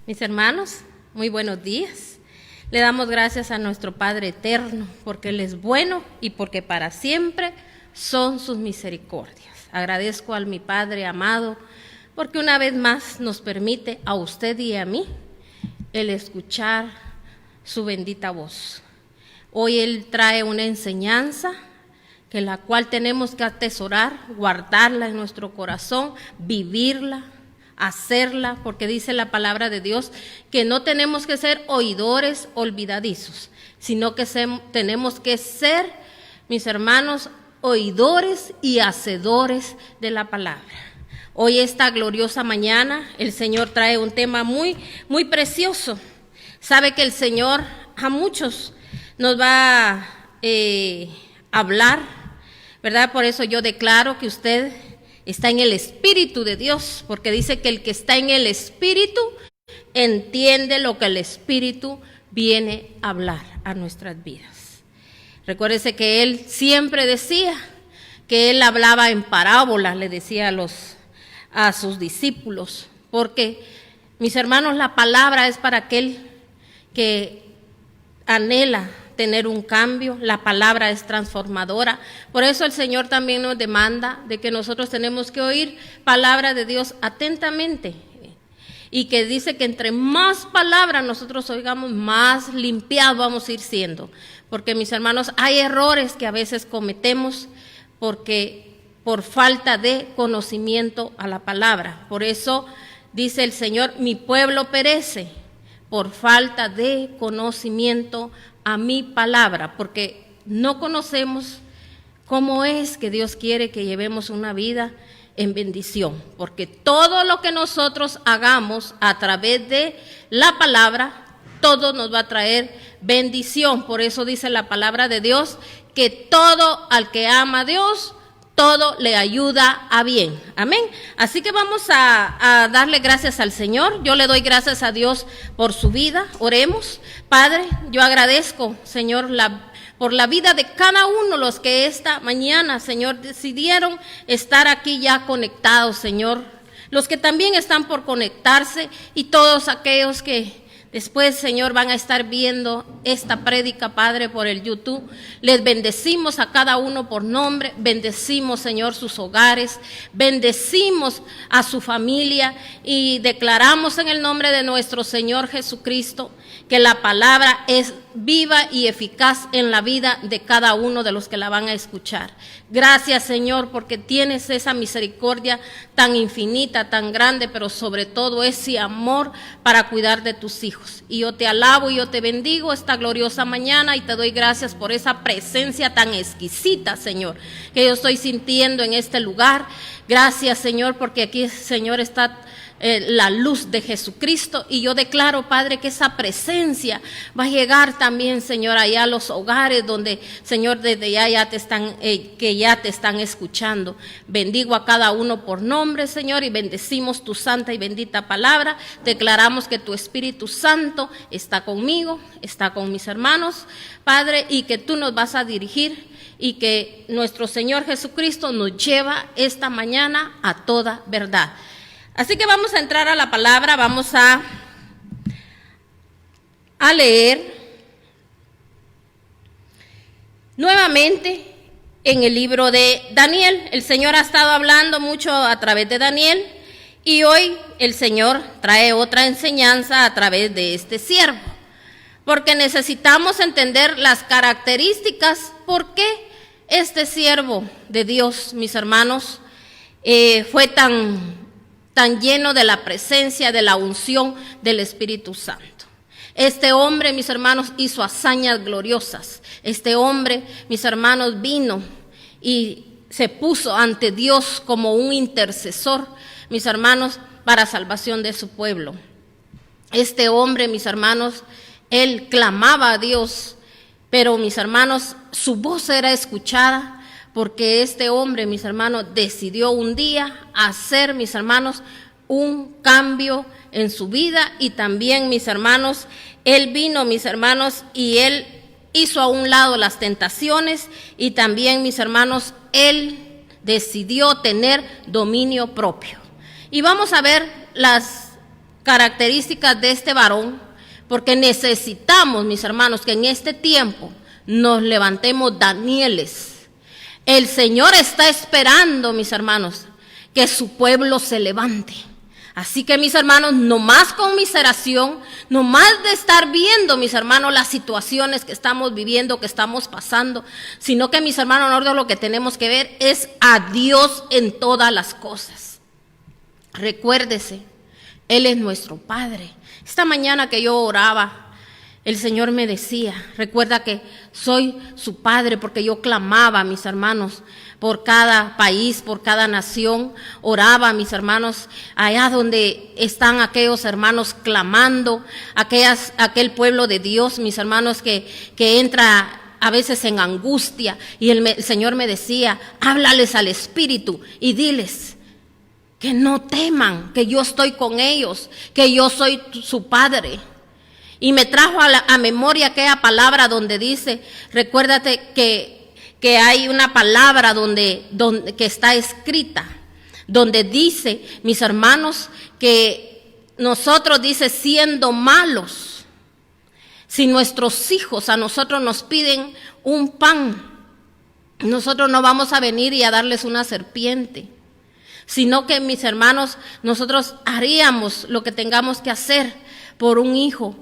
Mis hermanos, muy buenos días. Le damos gracias a nuestro Padre eterno, porque Él es bueno y porque para siempre son sus misericordias. Agradezco a mi Padre amado, porque una vez más nos permite a usted y a mí el escuchar su bendita voz. Hoy Él trae una enseñanza que la cual tenemos que atesorar, guardarla en nuestro corazón, vivirla, hacerla, porque dice la palabra de Dios que no tenemos que ser oidores olvidadizos, sino que tenemos que ser, mis hermanos, oidores y hacedores de la palabra. Hoy, esta gloriosa mañana, el Señor trae un tema muy precioso. Sabe que el Señor a muchos nos va a hablar, ¿verdad? Por eso yo declaro que usted está en el Espíritu de Dios, porque dice que el que está en el Espíritu entiende lo que el Espíritu viene a hablar a nuestras vidas. Recuérdese que Él siempre decía que Él hablaba en parábolas, le decía a sus discípulos, porque, mis hermanos, la palabra es para aquel que anhela tener un cambio. La palabra es transformadora. Por eso el Señor también nos demanda de que nosotros tenemos que oír palabra de Dios atentamente, y que dice que entre más palabras nosotros oigamos, más limpiados vamos a ir siendo, porque, mis hermanos, hay errores que a veces cometemos por falta de conocimiento a la palabra. Por eso dice el Señor: mi pueblo perece por falta de conocimiento a mi palabra, porque no conocemos cómo es que Dios quiere que llevemos una vida en bendición, porque todo lo que nosotros hagamos a través de la palabra, todo nos va a traer bendición. Por eso dice la palabra de Dios que todo al que ama a Dios, todo le ayuda a bien. Amén. Así que vamos a darle gracias al Señor. Yo le doy gracias a Dios por su vida. Oremos. Padre, yo agradezco, Señor, por la vida de cada uno de los que esta mañana, Señor, decidieron estar aquí ya conectados, Señor. Los que también están por conectarse, y todos aquellos que después, Señor, van a estar viendo esta prédica, Padre, por el YouTube. Les bendecimos a cada uno por nombre. Bendecimos, Señor, sus hogares. Bendecimos a su familia. Y declaramos en el nombre de nuestro Señor Jesucristo que la palabra es viva y eficaz en la vida de cada uno de los que la van a escuchar. Gracias, Señor, porque tienes esa misericordia tan infinita, tan grande, pero sobre todo ese amor para cuidar de tus hijos. Y yo te alabo y yo te bendigo esta gloriosa mañana, y te doy gracias por esa presencia tan exquisita, Señor, que yo estoy sintiendo en este lugar. Gracias, Señor, porque aquí, Señor, está la luz de Jesucristo, y yo declaro, Padre, que esa presencia va a llegar también, Señor, allá a los hogares donde, Señor, desde ya te están escuchando. Bendigo a cada uno por nombre, Señor, y bendecimos tu santa y bendita palabra. Declaramos que tu Espíritu Santo está conmigo, está con mis hermanos, Padre, y que tú nos vas a dirigir, y que nuestro Señor Jesucristo nos lleva esta mañana a toda verdad. Así que vamos a entrar a la palabra. Vamos a leer nuevamente en el libro de Daniel. El Señor ha estado hablando mucho a través de Daniel, y hoy el Señor trae otra enseñanza a través de este siervo, porque necesitamos entender las características por qué este siervo de Dios, mis hermanos, fue tan lleno de la presencia, de la unción del Espíritu Santo. Este hombre, mis hermanos, hizo hazañas gloriosas. Este hombre, mis hermanos, vino y se puso ante Dios como un intercesor, mis hermanos, para salvación de su pueblo. Este hombre, mis hermanos, él clamaba a Dios, pero, mis hermanos, su voz era escuchada, porque este hombre, mis hermanos, decidió un día hacer, mis hermanos, un cambio en su vida. Y también, mis hermanos, él vino, mis hermanos, y él hizo a un lado las tentaciones, y también, mis hermanos, él decidió tener dominio propio. Y vamos a ver características de este varón, porque necesitamos, mis hermanos, que en este tiempo nos levantemos Danieles. El Señor está esperando, mis hermanos, que su pueblo se levante. Así que, mis hermanos, no más conmiseración, no más de estar viendo, mis hermanos, las situaciones que estamos viviendo, que estamos pasando, sino que, mis hermanos, nosotros lo que tenemos que ver es a Dios en todas las cosas. Recuérdese, Él es nuestro Padre. Esta mañana que yo oraba, el Señor me decía, recuerda que soy su Padre, porque yo clamaba, mis hermanos, por cada país, por cada nación, oraba, mis hermanos, allá donde están aquellos hermanos clamando, aquel pueblo de Dios, mis hermanos, que entra a veces en angustia, y el Señor me decía, háblales al Espíritu y diles que no teman, que yo estoy con ellos, que yo soy su Padre. Y me trajo a memoria aquella palabra donde dice, recuérdate que hay una palabra que está escrita, donde dice, mis hermanos, que nosotros, dice, siendo malos, si nuestros hijos a nosotros nos piden un pan, nosotros no vamos a venir y a darles una serpiente, sino que, mis hermanos, nosotros haríamos lo que tengamos que hacer por un hijo.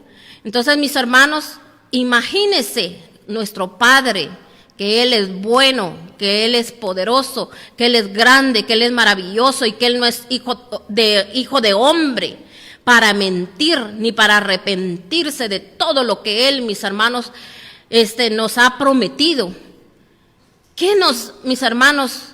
Entonces, mis hermanos, imagínense nuestro Padre, que Él es bueno, que Él es poderoso, que Él es grande, que Él es maravilloso y que Él no es hijo de hombre para mentir ni para arrepentirse de todo lo que Él, mis hermanos, nos ha prometido. ¿Qué mis hermanos,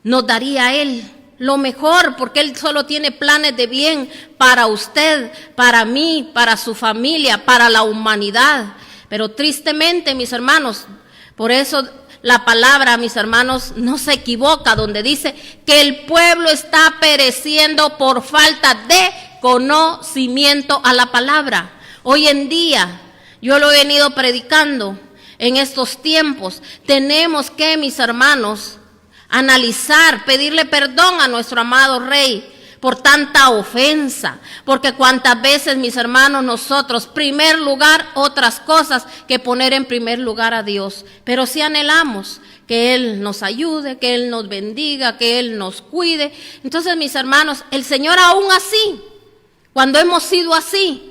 nos daría Él? Lo mejor, porque Él solo tiene planes de bien para usted, para mí, para su familia, para la humanidad. Pero tristemente, mis hermanos, por eso la palabra, mis hermanos, no se equivoca, donde dice que el pueblo está pereciendo por falta de conocimiento a la palabra. Hoy en día, yo lo he venido predicando en estos tiempos, tenemos que, mis hermanos, analizar, pedirle perdón a nuestro amado Rey por tanta ofensa, porque cuántas veces, mis hermanos, nosotros, primer lugar, otras cosas que poner en primer lugar a Dios, pero si anhelamos que Él nos ayude, que Él nos bendiga, que Él nos cuide. Entonces, mis hermanos, el Señor aún así, cuando hemos sido así,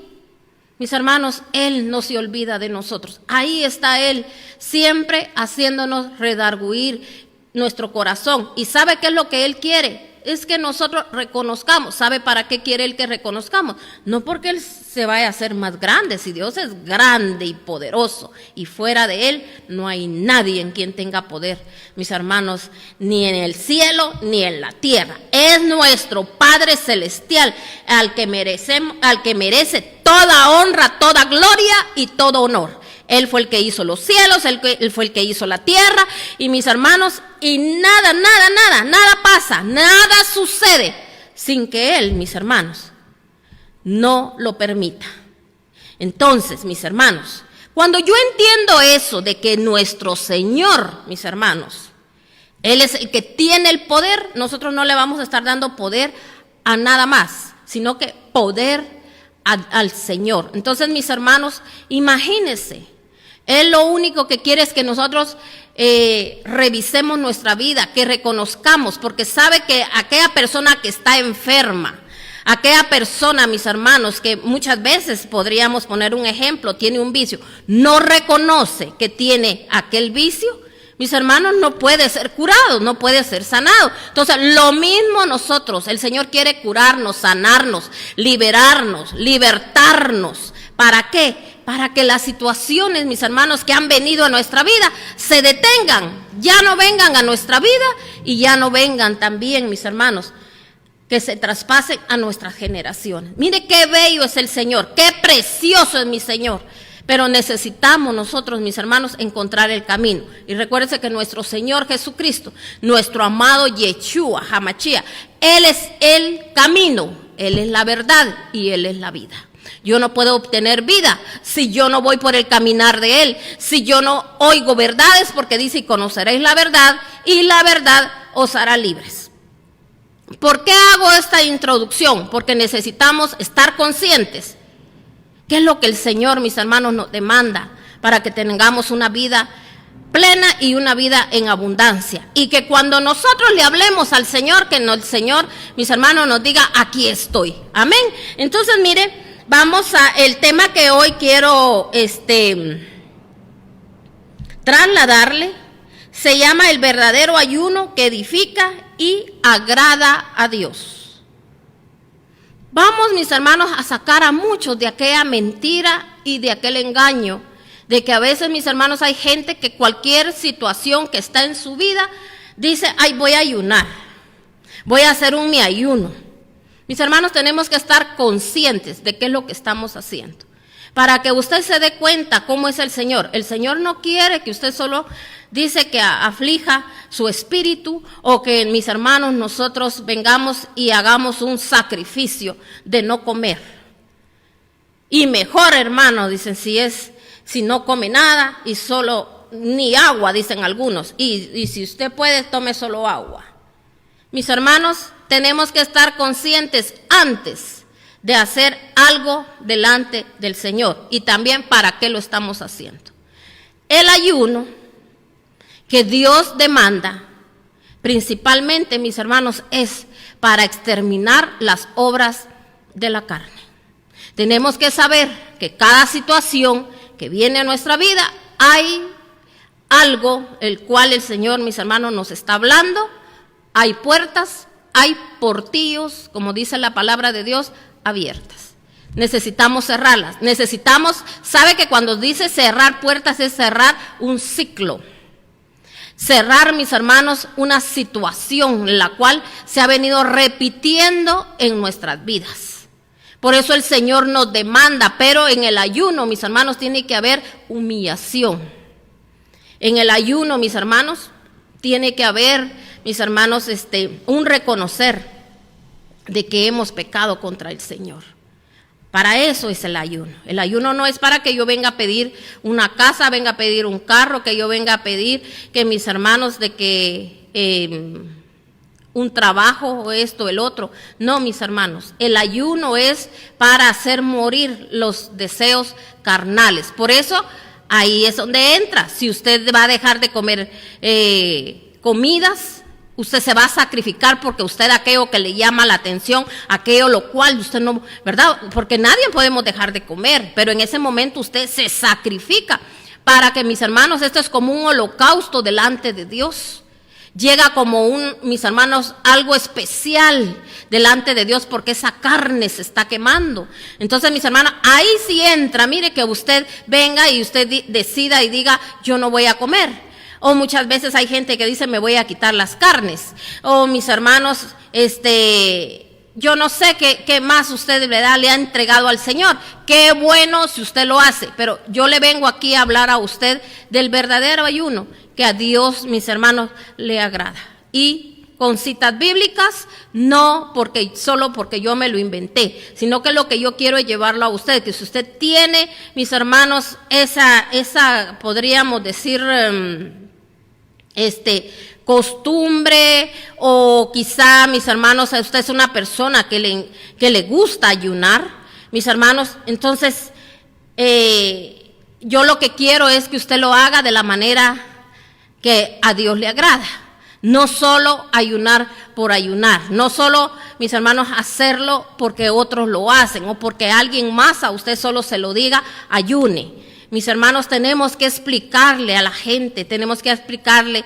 mis hermanos, Él no se olvida de nosotros. Ahí está Él, siempre haciéndonos redarguir nuestro corazón. ¿Y sabe qué es lo que Él quiere? Es que nosotros reconozcamos. ¿Sabe para qué quiere Él que reconozcamos? No porque Él se vaya a hacer más grande. Si Dios es grande y poderoso y fuera de Él no hay nadie en quien tenga poder, mis hermanos, ni en el cielo ni en la tierra. Es nuestro Padre celestial al que merece toda honra, toda gloria y todo honor. Él fue el que hizo los cielos, Él fue el que hizo la tierra, y mis hermanos, y nada pasa, nada sucede sin que Él, mis hermanos, no lo permita. Entonces, mis hermanos, cuando yo entiendo eso de que nuestro Señor, mis hermanos, Él es el que tiene el poder, nosotros no le vamos a estar dando poder a nada más, sino que poder al Señor. Entonces, mis hermanos, imagínense, Él lo único que quiere es que nosotros revisemos nuestra vida, que reconozcamos, porque sabe que aquella persona que está enferma, aquella persona, mis hermanos, que muchas veces podríamos poner un ejemplo, tiene un vicio, no reconoce que tiene aquel vicio, mis hermanos, no puede ser curado, no puede ser sanado. Entonces, lo mismo nosotros, el Señor quiere curarnos, sanarnos, liberarnos, libertarnos. ¿Para qué? Para que las situaciones, mis hermanos, que han venido a nuestra vida se detengan, ya no vengan a nuestra vida y ya no vengan también, mis hermanos, que se traspasen a nuestras generaciones. Mire qué bello es el Señor, qué precioso es mi Señor. Pero necesitamos nosotros, mis hermanos, encontrar el camino. Y recuérdense que nuestro Señor Jesucristo, nuestro amado Yeshua, Hamashia, Él es el camino, Él es la verdad y Él es la vida. Yo no puedo obtener vida si yo no voy por el caminar de Él, si yo no oigo verdades, porque dice, y conoceréis la verdad, y la verdad os hará libres. ¿Por qué hago esta introducción? Porque necesitamos estar conscientes. ¿Qué es lo que el Señor, mis hermanos, nos demanda para que tengamos una vida plena y una vida en abundancia? Y que cuando nosotros le hablemos al Señor, que el Señor, mis hermanos, nos diga, aquí estoy. Amén. Entonces, mire, vamos a el tema que hoy quiero trasladarle. Se llama el verdadero ayuno que edifica y agrada a Dios. Vamos, mis hermanos, a sacar a muchos de aquella mentira y de aquel engaño, de que a veces, mis hermanos, hay gente que cualquier situación que está en su vida, dice, ay, voy a ayunar, voy a hacer mi ayuno. Mis hermanos, tenemos que estar conscientes de qué es lo que estamos haciendo, para que usted se dé cuenta cómo es el Señor. El Señor no quiere que usted solo dice que aflija su espíritu, o que, mis hermanos, nosotros vengamos y hagamos un sacrificio de no comer. Y mejor, hermano, dicen, si no come nada y solo ni agua, dicen algunos. Y si usted puede, tome solo agua. Mis hermanos, tenemos que estar conscientes antes de hacer algo delante del Señor, y también para qué lo estamos haciendo. El ayuno que Dios demanda, principalmente, mis hermanos, es para exterminar las obras de la carne. Tenemos que saber que cada situación que viene a nuestra vida, hay algo el cual el Señor, mis hermanos, nos está hablando. Hay puertas, hay portillos, como dice la palabra de Dios, abiertas. Necesitamos cerrarlas. Sabe que cuando dice cerrar puertas es cerrar un ciclo. Cerrar, mis hermanos, una situación la cual se ha venido repitiendo en nuestras vidas. Por eso el Señor nos demanda, pero en el ayuno, mis hermanos, tiene que haber humillación. En el ayuno, mis hermanos, tiene que haber, mis hermanos, un reconocer de que hemos pecado contra el Señor. Para eso es el ayuno. El ayuno no es para que yo venga a pedir una casa, venga a pedir un carro, que yo venga a pedir que mis hermanos de que un trabajo o esto, el otro. No, mis hermanos, el ayuno es para hacer morir los deseos carnales. Por eso ahí es donde entra. Si usted va a dejar de comer comidas, usted se va a sacrificar porque usted aquello que le llama la atención, aquello lo cual usted no, ¿verdad? Porque nadie podemos dejar de comer, pero en ese momento usted se sacrifica para que, mis hermanos, esto es como un holocausto delante de Dios. Llega como mis hermanos, algo especial delante de Dios, porque esa carne se está quemando. Entonces, mis hermanos, ahí sí entra, mire, que usted venga y usted decida y diga, yo no voy a comer. O muchas veces hay gente que dice, me voy a quitar las carnes. O, mis hermanos, yo no sé qué más usted le ha entregado al Señor. Qué bueno si usted lo hace, pero yo le vengo aquí a hablar a usted del verdadero ayuno, que a Dios, mis hermanos, le agrada. Y con citas bíblicas, no solo porque yo me lo inventé, sino que lo que yo quiero es llevarlo a usted, que si usted tiene, mis hermanos, esa podríamos decir, costumbre, o quizá, mis hermanos, a usted es una persona que le gusta ayunar, mis hermanos, entonces yo lo que quiero es que usted lo haga de la manera que a Dios le agrada. No solo ayunar por ayunar, no solo, mis hermanos, hacerlo porque otros lo hacen o porque alguien más a usted solo se lo diga, ayune. Mis hermanos, tenemos que explicarle a la gente, tenemos que explicarle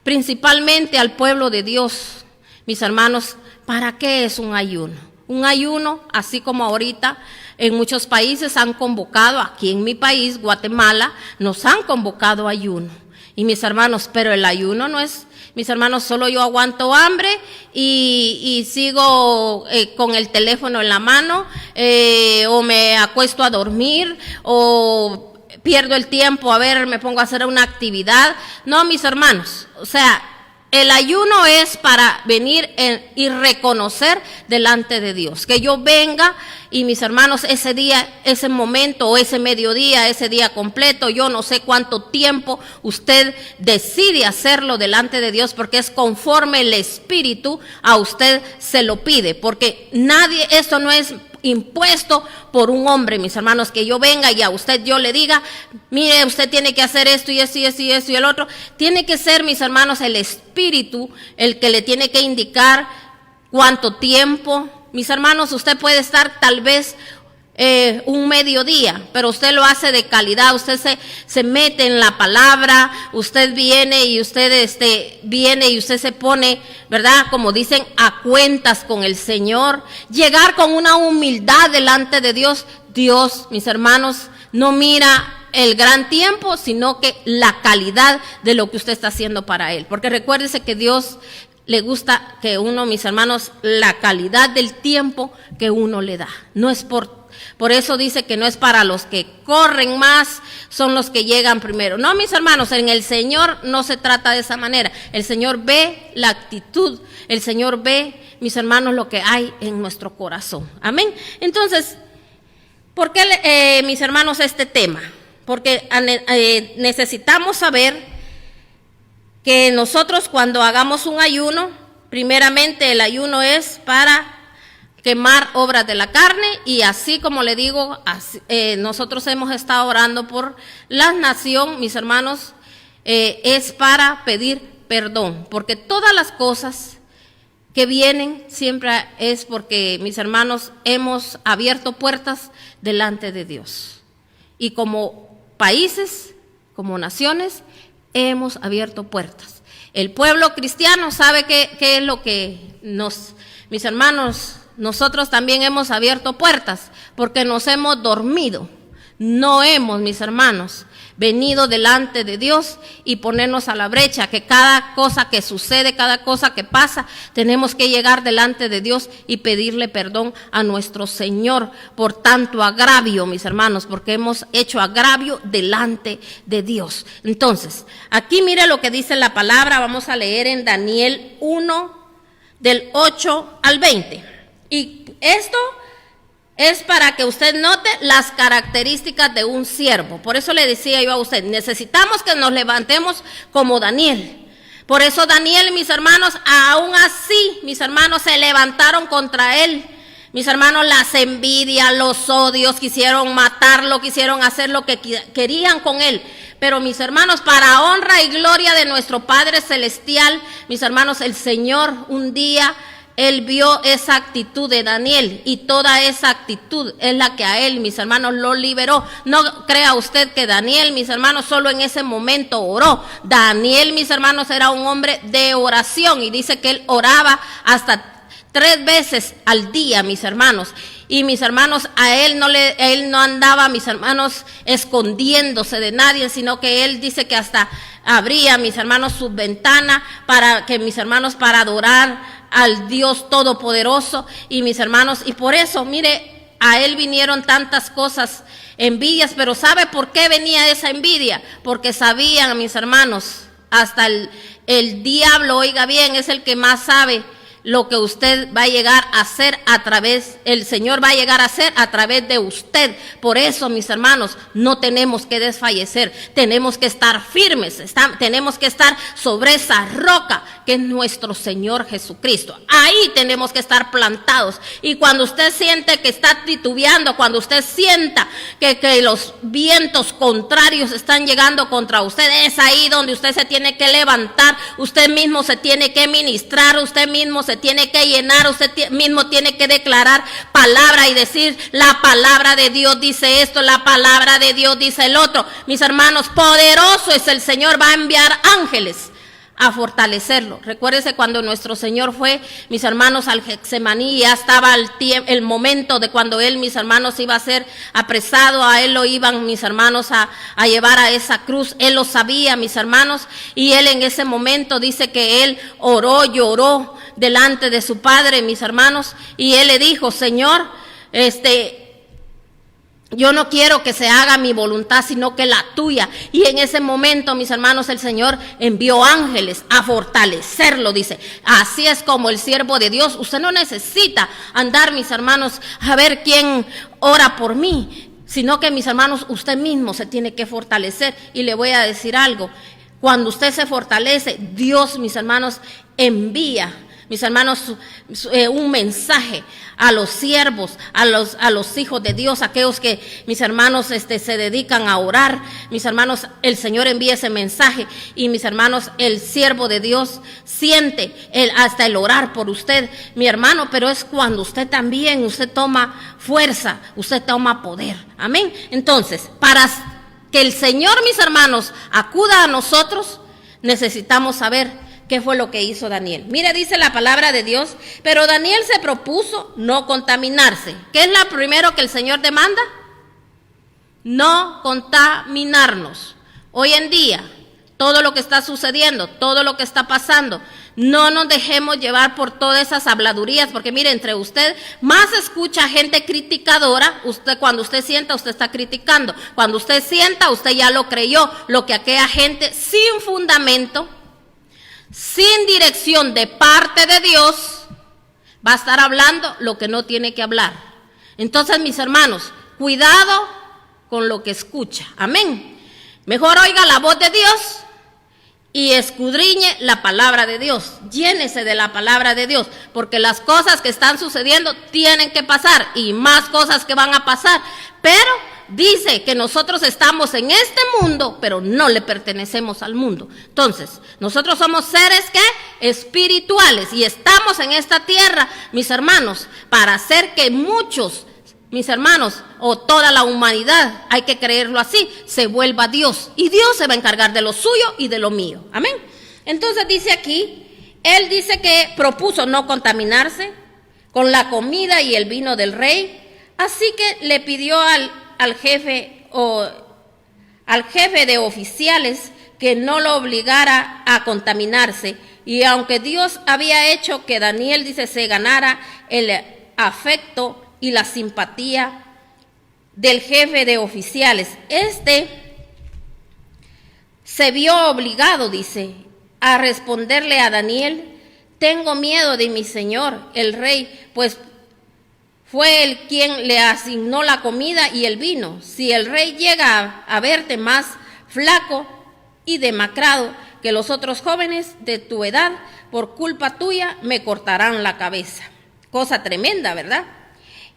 principalmente al pueblo de Dios, mis hermanos, ¿para qué es un ayuno? Un ayuno, así como ahorita en muchos países han convocado, aquí en mi país, Guatemala, nos han convocado a ayuno. Y, mis hermanos, pero el ayuno no es, mis hermanos, solo yo aguanto hambre y sigo con el teléfono en la mano, o me acuesto a dormir, o pierdo el tiempo, me pongo a hacer una actividad. No, mis hermanos, o sea, el ayuno es para venir y reconocer delante de Dios, que yo venga y mis hermanos, ese día, ese momento o ese mediodía, ese día completo, yo no sé cuánto tiempo usted decide hacerlo delante de Dios, porque es conforme el Espíritu a usted se lo pide, porque nadie, esto no es impuesto por un hombre, mis hermanos, que yo venga y a usted yo le diga, mire, usted tiene que hacer esto y esto y esto y esto y el otro. Tiene que ser, mis hermanos, el Espíritu el que le tiene que indicar cuánto tiempo. Mis hermanos, usted puede estar tal vez un mediodía, pero usted lo hace de calidad, usted se mete en la palabra, usted viene y usted se pone, ¿verdad? Como dicen, a cuentas con el Señor, llegar con una humildad delante de Dios. Dios, mis hermanos, no mira el gran tiempo, sino que la calidad de lo que usted está haciendo para Él, porque recuérdese que Dios le gusta que uno, mis hermanos, la calidad del tiempo que uno le da. No es por eso dice que no es para los que corren más, son los que llegan primero. No, mis hermanos, en el Señor no se trata de esa manera. El Señor ve la actitud, el Señor ve, mis hermanos, lo que hay en nuestro corazón. Amén. Entonces, ¿por qué, mis hermanos, este tema? Porque necesitamos saber que nosotros cuando hagamos un ayuno, primeramente el ayuno es para quemar obras de la carne, y así como le digo, nosotros hemos estado orando por la nación, mis hermanos, es para pedir perdón, porque todas las cosas que vienen siempre es porque, mis hermanos, hemos abierto puertas delante de Dios, y como países, como naciones, hemos abierto puertas. El pueblo cristiano sabe qué es lo que mis hermanos, nosotros también hemos abierto puertas, porque nos hemos dormido. No hemos, mis hermanos, venido delante de Dios y ponernos a la brecha, que cada cosa que sucede, cada cosa que pasa, tenemos que llegar delante de Dios y pedirle perdón a nuestro Señor por tanto agravio, mis hermanos, porque hemos hecho agravio delante de Dios. Entonces, aquí mire lo que dice la palabra, vamos a leer en Daniel 1, del 8 al 20. Y esto es para que usted note las características de un siervo. Por eso le decía yo a usted, necesitamos que nos levantemos como Daniel. Por eso Daniel, mis hermanos, aún así, mis hermanos, se levantaron contra él. Mis hermanos, las envidias, los odios, quisieron matarlo, quisieron hacer lo que querían con él. Pero, mis hermanos, para honra y gloria de nuestro Padre Celestial, mis hermanos, el Señor un día, Él vio esa actitud de Daniel, y toda esa actitud es la que a él, mis hermanos, lo liberó. No crea usted que Daniel, mis hermanos, solo en ese momento oró. Daniel, mis hermanos, era un hombre de oración, y dice que él oraba hasta 3 veces al día, mis hermanos. Y mis hermanos, él no andaba, mis hermanos, escondiéndose de nadie, sino que él dice que hasta abría, mis hermanos, su ventana para que, mis hermanos, para adorar al Dios Todopoderoso. Y mis hermanos, y por eso, mire, a él vinieron tantas cosas, envidias, pero ¿sabe por qué venía esa envidia? Porque sabían, mis hermanos, hasta el diablo, oiga bien, es el que más sabe lo que usted va a llegar a hacer el Señor va a llegar a hacer a través de usted. Por eso, mis hermanos, no tenemos que desfallecer, tenemos que estar firmes, tenemos que estar sobre esa roca que es nuestro Señor Jesucristo. Ahí tenemos que estar plantados. Y cuando usted siente que está titubeando, cuando usted sienta que los vientos contrarios están llegando contra usted, es ahí donde usted se tiene que levantar, usted mismo se tiene que ministrar, usted mismo se tiene que llenar, usted mismo tiene que declarar palabra y decir, la palabra de Dios dice esto, la palabra de Dios dice el otro. Mis hermanos, poderoso es el Señor, va a enviar ángeles a fortalecerlo. Recuérdese cuando nuestro Señor fue, mis hermanos, al Getsemaní, ya estaba el momento de cuando él, mis hermanos, iba a ser apresado. A él lo iban, mis hermanos, a llevar a esa cruz. Él lo sabía, mis hermanos, y él en ese momento dice que él oró, lloró delante de su Padre, mis hermanos, y él le dijo, Señor, yo no quiero que se haga mi voluntad, sino que la tuya. Y en ese momento, mis hermanos, el Señor envió ángeles a fortalecerlo, dice. Así es como el siervo de Dios. Usted no necesita andar, mis hermanos, a ver quién ora por mí, sino que, mis hermanos, usted mismo se tiene que fortalecer. Y le voy a decir algo. Cuando usted se fortalece, Dios, mis hermanos, envía, mis hermanos, un mensaje a los siervos, a los hijos de Dios, aquellos que, mis hermanos, se dedican a orar. Mis hermanos, el Señor envía ese mensaje y, mis hermanos, el siervo de Dios siente hasta el orar por usted, mi hermano, pero es cuando usted también, usted toma fuerza, usted toma poder. Amén. Entonces, para que el Señor, mis hermanos, acuda a nosotros, necesitamos saber qué fue lo que hizo Daniel. Mire, dice la palabra de Dios, pero Daniel se propuso no contaminarse. ¿Qué es lo primero que el Señor demanda? No contaminarnos. Hoy en día, todo lo que está sucediendo, todo lo que está pasando, no nos dejemos llevar por todas esas habladurías, porque mire, entre usted más escucha gente criticadora. Usted, cuando usted sienta, usted está criticando. Cuando usted sienta, usted ya lo creyó, lo que aquella gente sin fundamento, sin dirección de parte de Dios, va a estar hablando lo que no tiene que hablar. Entonces, mis hermanos, cuidado con lo que escucha. Amén. Mejor oiga la voz de Dios y escudriñe la palabra de Dios. Llénese de la palabra de Dios, porque las cosas que están sucediendo tienen que pasar y más cosas que van a pasar. Pero dice que nosotros estamos en este mundo, pero no le pertenecemos al mundo. Entonces, nosotros somos seres espirituales y estamos en esta tierra, mis hermanos, para hacer que muchos, mis hermanos, o toda la humanidad, hay que creerlo así, se vuelva Dios. Y Dios se va a encargar de lo suyo y de lo mío. Amén. Entonces dice aquí, él dice que propuso no contaminarse con la comida y el vino del rey. Así que le pidió al jefe de oficiales que no lo obligara a contaminarse. Y aunque Dios había hecho que Daniel, dice, se ganara el afecto y la simpatía del jefe de oficiales, se vio obligado, dice, a responderle a Daniel: tengo miedo de mi señor, el rey, pues fue él quien le asignó la comida y el vino. Si el rey llega a verte más flaco y demacrado que los otros jóvenes de tu edad, por culpa tuya me cortarán la cabeza. Cosa tremenda, ¿verdad?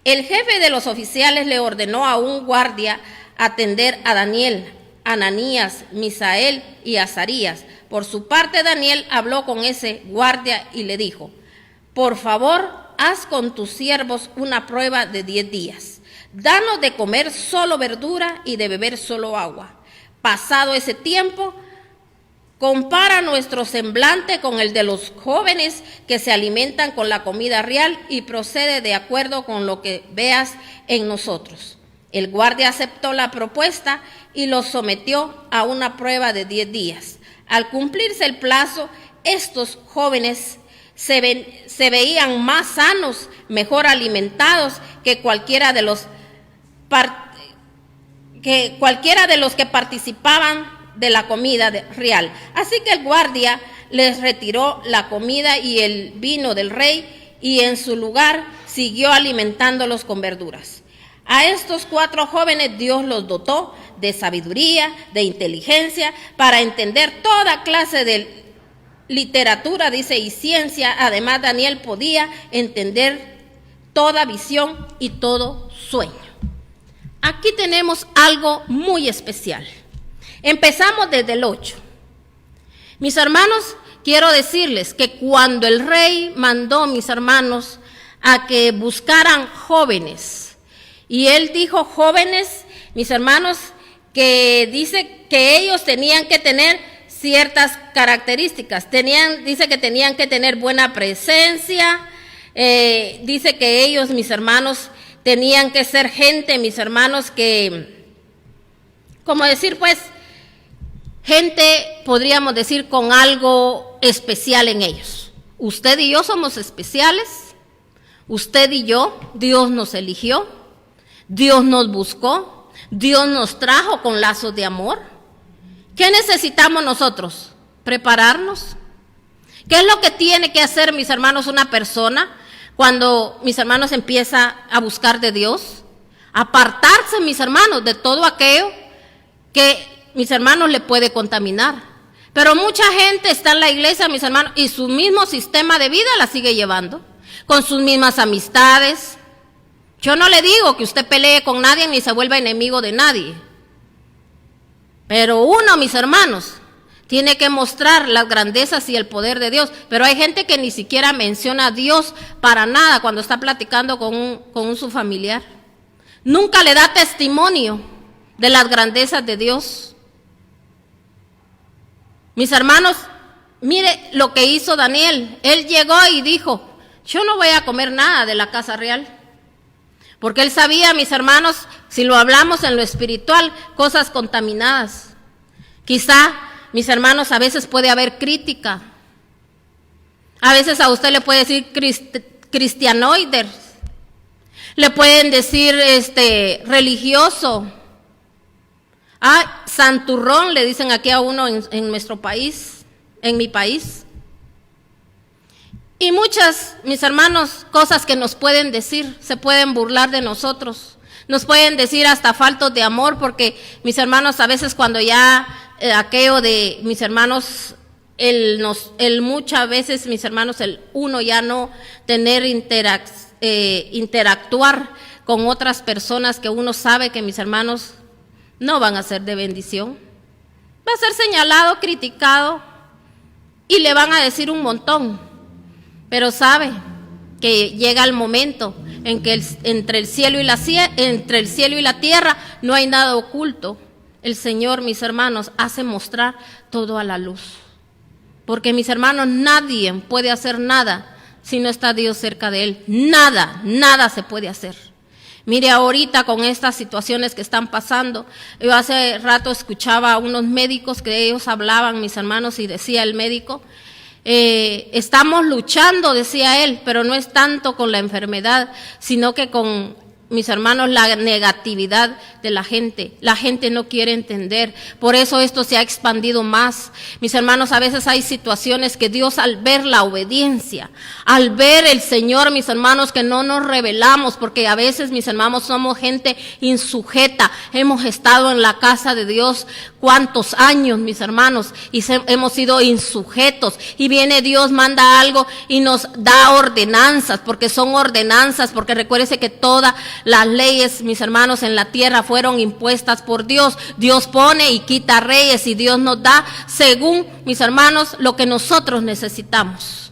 El jefe de los oficiales le ordenó a un guardia atender a Daniel, Ananías, Misael y Azarías. Por su parte, Daniel habló con ese guardia y le dijo: por favor, haz con tus siervos una prueba de 10 días. Danos de comer solo verdura y de beber solo agua. Pasado ese tiempo, compara nuestro semblante con el de los jóvenes que se alimentan con la comida real y procede de acuerdo con lo que veas en nosotros. El guardia aceptó la propuesta y los sometió a una prueba de 10 días. Al cumplirse el plazo, estos jóvenes se veían más sanos, mejor alimentados que cualquiera de los que participaban de la comida real. Así que el guardia les retiró la comida y el vino del rey y en su lugar siguió alimentándolos con verduras. A estos 4 jóvenes Dios los dotó de sabiduría, de inteligencia, para entender toda clase de literatura, dice, y ciencia. Además, Daniel podía entender toda visión y todo sueño. Aquí tenemos algo muy especial. Empezamos desde el 8. Mis hermanos, quiero decirles que cuando el rey mandó, mis hermanos, a que buscaran jóvenes, y él dijo jóvenes, mis hermanos, que dice que ellos tenían que tener ciertas características. Dice que tenían que tener buena presencia, dice que ellos, mis hermanos, tenían que ser gente, mis hermanos, que, como decir, pues, gente, podríamos decir, con algo especial en ellos. Usted y yo somos especiales, usted y yo, Dios nos eligió, Dios nos buscó, Dios nos trajo con lazos de amor. ¿Qué necesitamos nosotros? Prepararnos. ¿Qué es lo que tiene que hacer, mis hermanos, una persona cuando, mis hermanos, empieza a buscar de Dios? Apartarse, mis hermanos, de todo aquello que, mis hermanos, le puede contaminar. Pero mucha gente está en la iglesia, mis hermanos, y su mismo sistema de vida la sigue llevando, con sus mismas amistades. Yo no le digo que usted pelee con nadie ni se vuelva enemigo de nadie. Pero uno, mis hermanos, tiene que mostrar las grandezas y el poder de Dios. Pero hay gente que ni siquiera menciona a Dios para nada cuando está platicando con su familiar. Nunca le da testimonio de las grandezas de Dios. Mis hermanos, mire lo que hizo Daniel. Él llegó y dijo, yo no voy a comer nada de la casa real. Porque él sabía, mis hermanos, si lo hablamos en lo espiritual, cosas contaminadas. Quizá, mis hermanos, a veces puede haber crítica. A veces a usted le puede decir cristianoider. Le pueden decir religioso. Santurrón, le dicen aquí a uno en nuestro país, en mi país. Y muchas, mis hermanos, cosas que nos pueden decir, se pueden burlar de nosotros. Nos pueden decir hasta faltos de amor, porque, mis hermanos, a veces cuando ya aquello de, mis hermanos, muchas veces, mis hermanos, el uno ya no tener interactuar con otras personas que uno sabe que, mis hermanos, no van a ser de bendición. Va a ser señalado, criticado y le van a decir un montón. Pero sabe que llega el momento en que entre el cielo y la tierra no hay nada oculto. El Señor, mis hermanos, hace mostrar todo a la luz. Porque, mis hermanos, nadie puede hacer nada si no está Dios cerca de él. Nada se puede hacer. Mire ahorita con estas situaciones que están pasando, yo hace rato escuchaba a unos médicos que ellos hablaban, mis hermanos, y decía el médico, estamos luchando, decía él, pero no es tanto con la enfermedad, sino que con, mis hermanos, la negatividad de la gente. La gente no quiere entender, por eso esto se ha expandido más. Mis hermanos, a veces hay situaciones que Dios, al ver la obediencia, al ver el Señor, mis hermanos, que no nos rebelamos, porque a veces, mis hermanos, somos gente insujeta. Hemos estado en la casa de Dios cuántos años, mis hermanos, y hemos sido insujetos, y viene Dios, manda algo y nos da ordenanzas, porque son ordenanzas, porque recuérdese que todas las leyes, mis hermanos, en la tierra fueron impuestas por Dios. Dios pone y quita reyes, y Dios nos da según, mis hermanos, lo que nosotros necesitamos.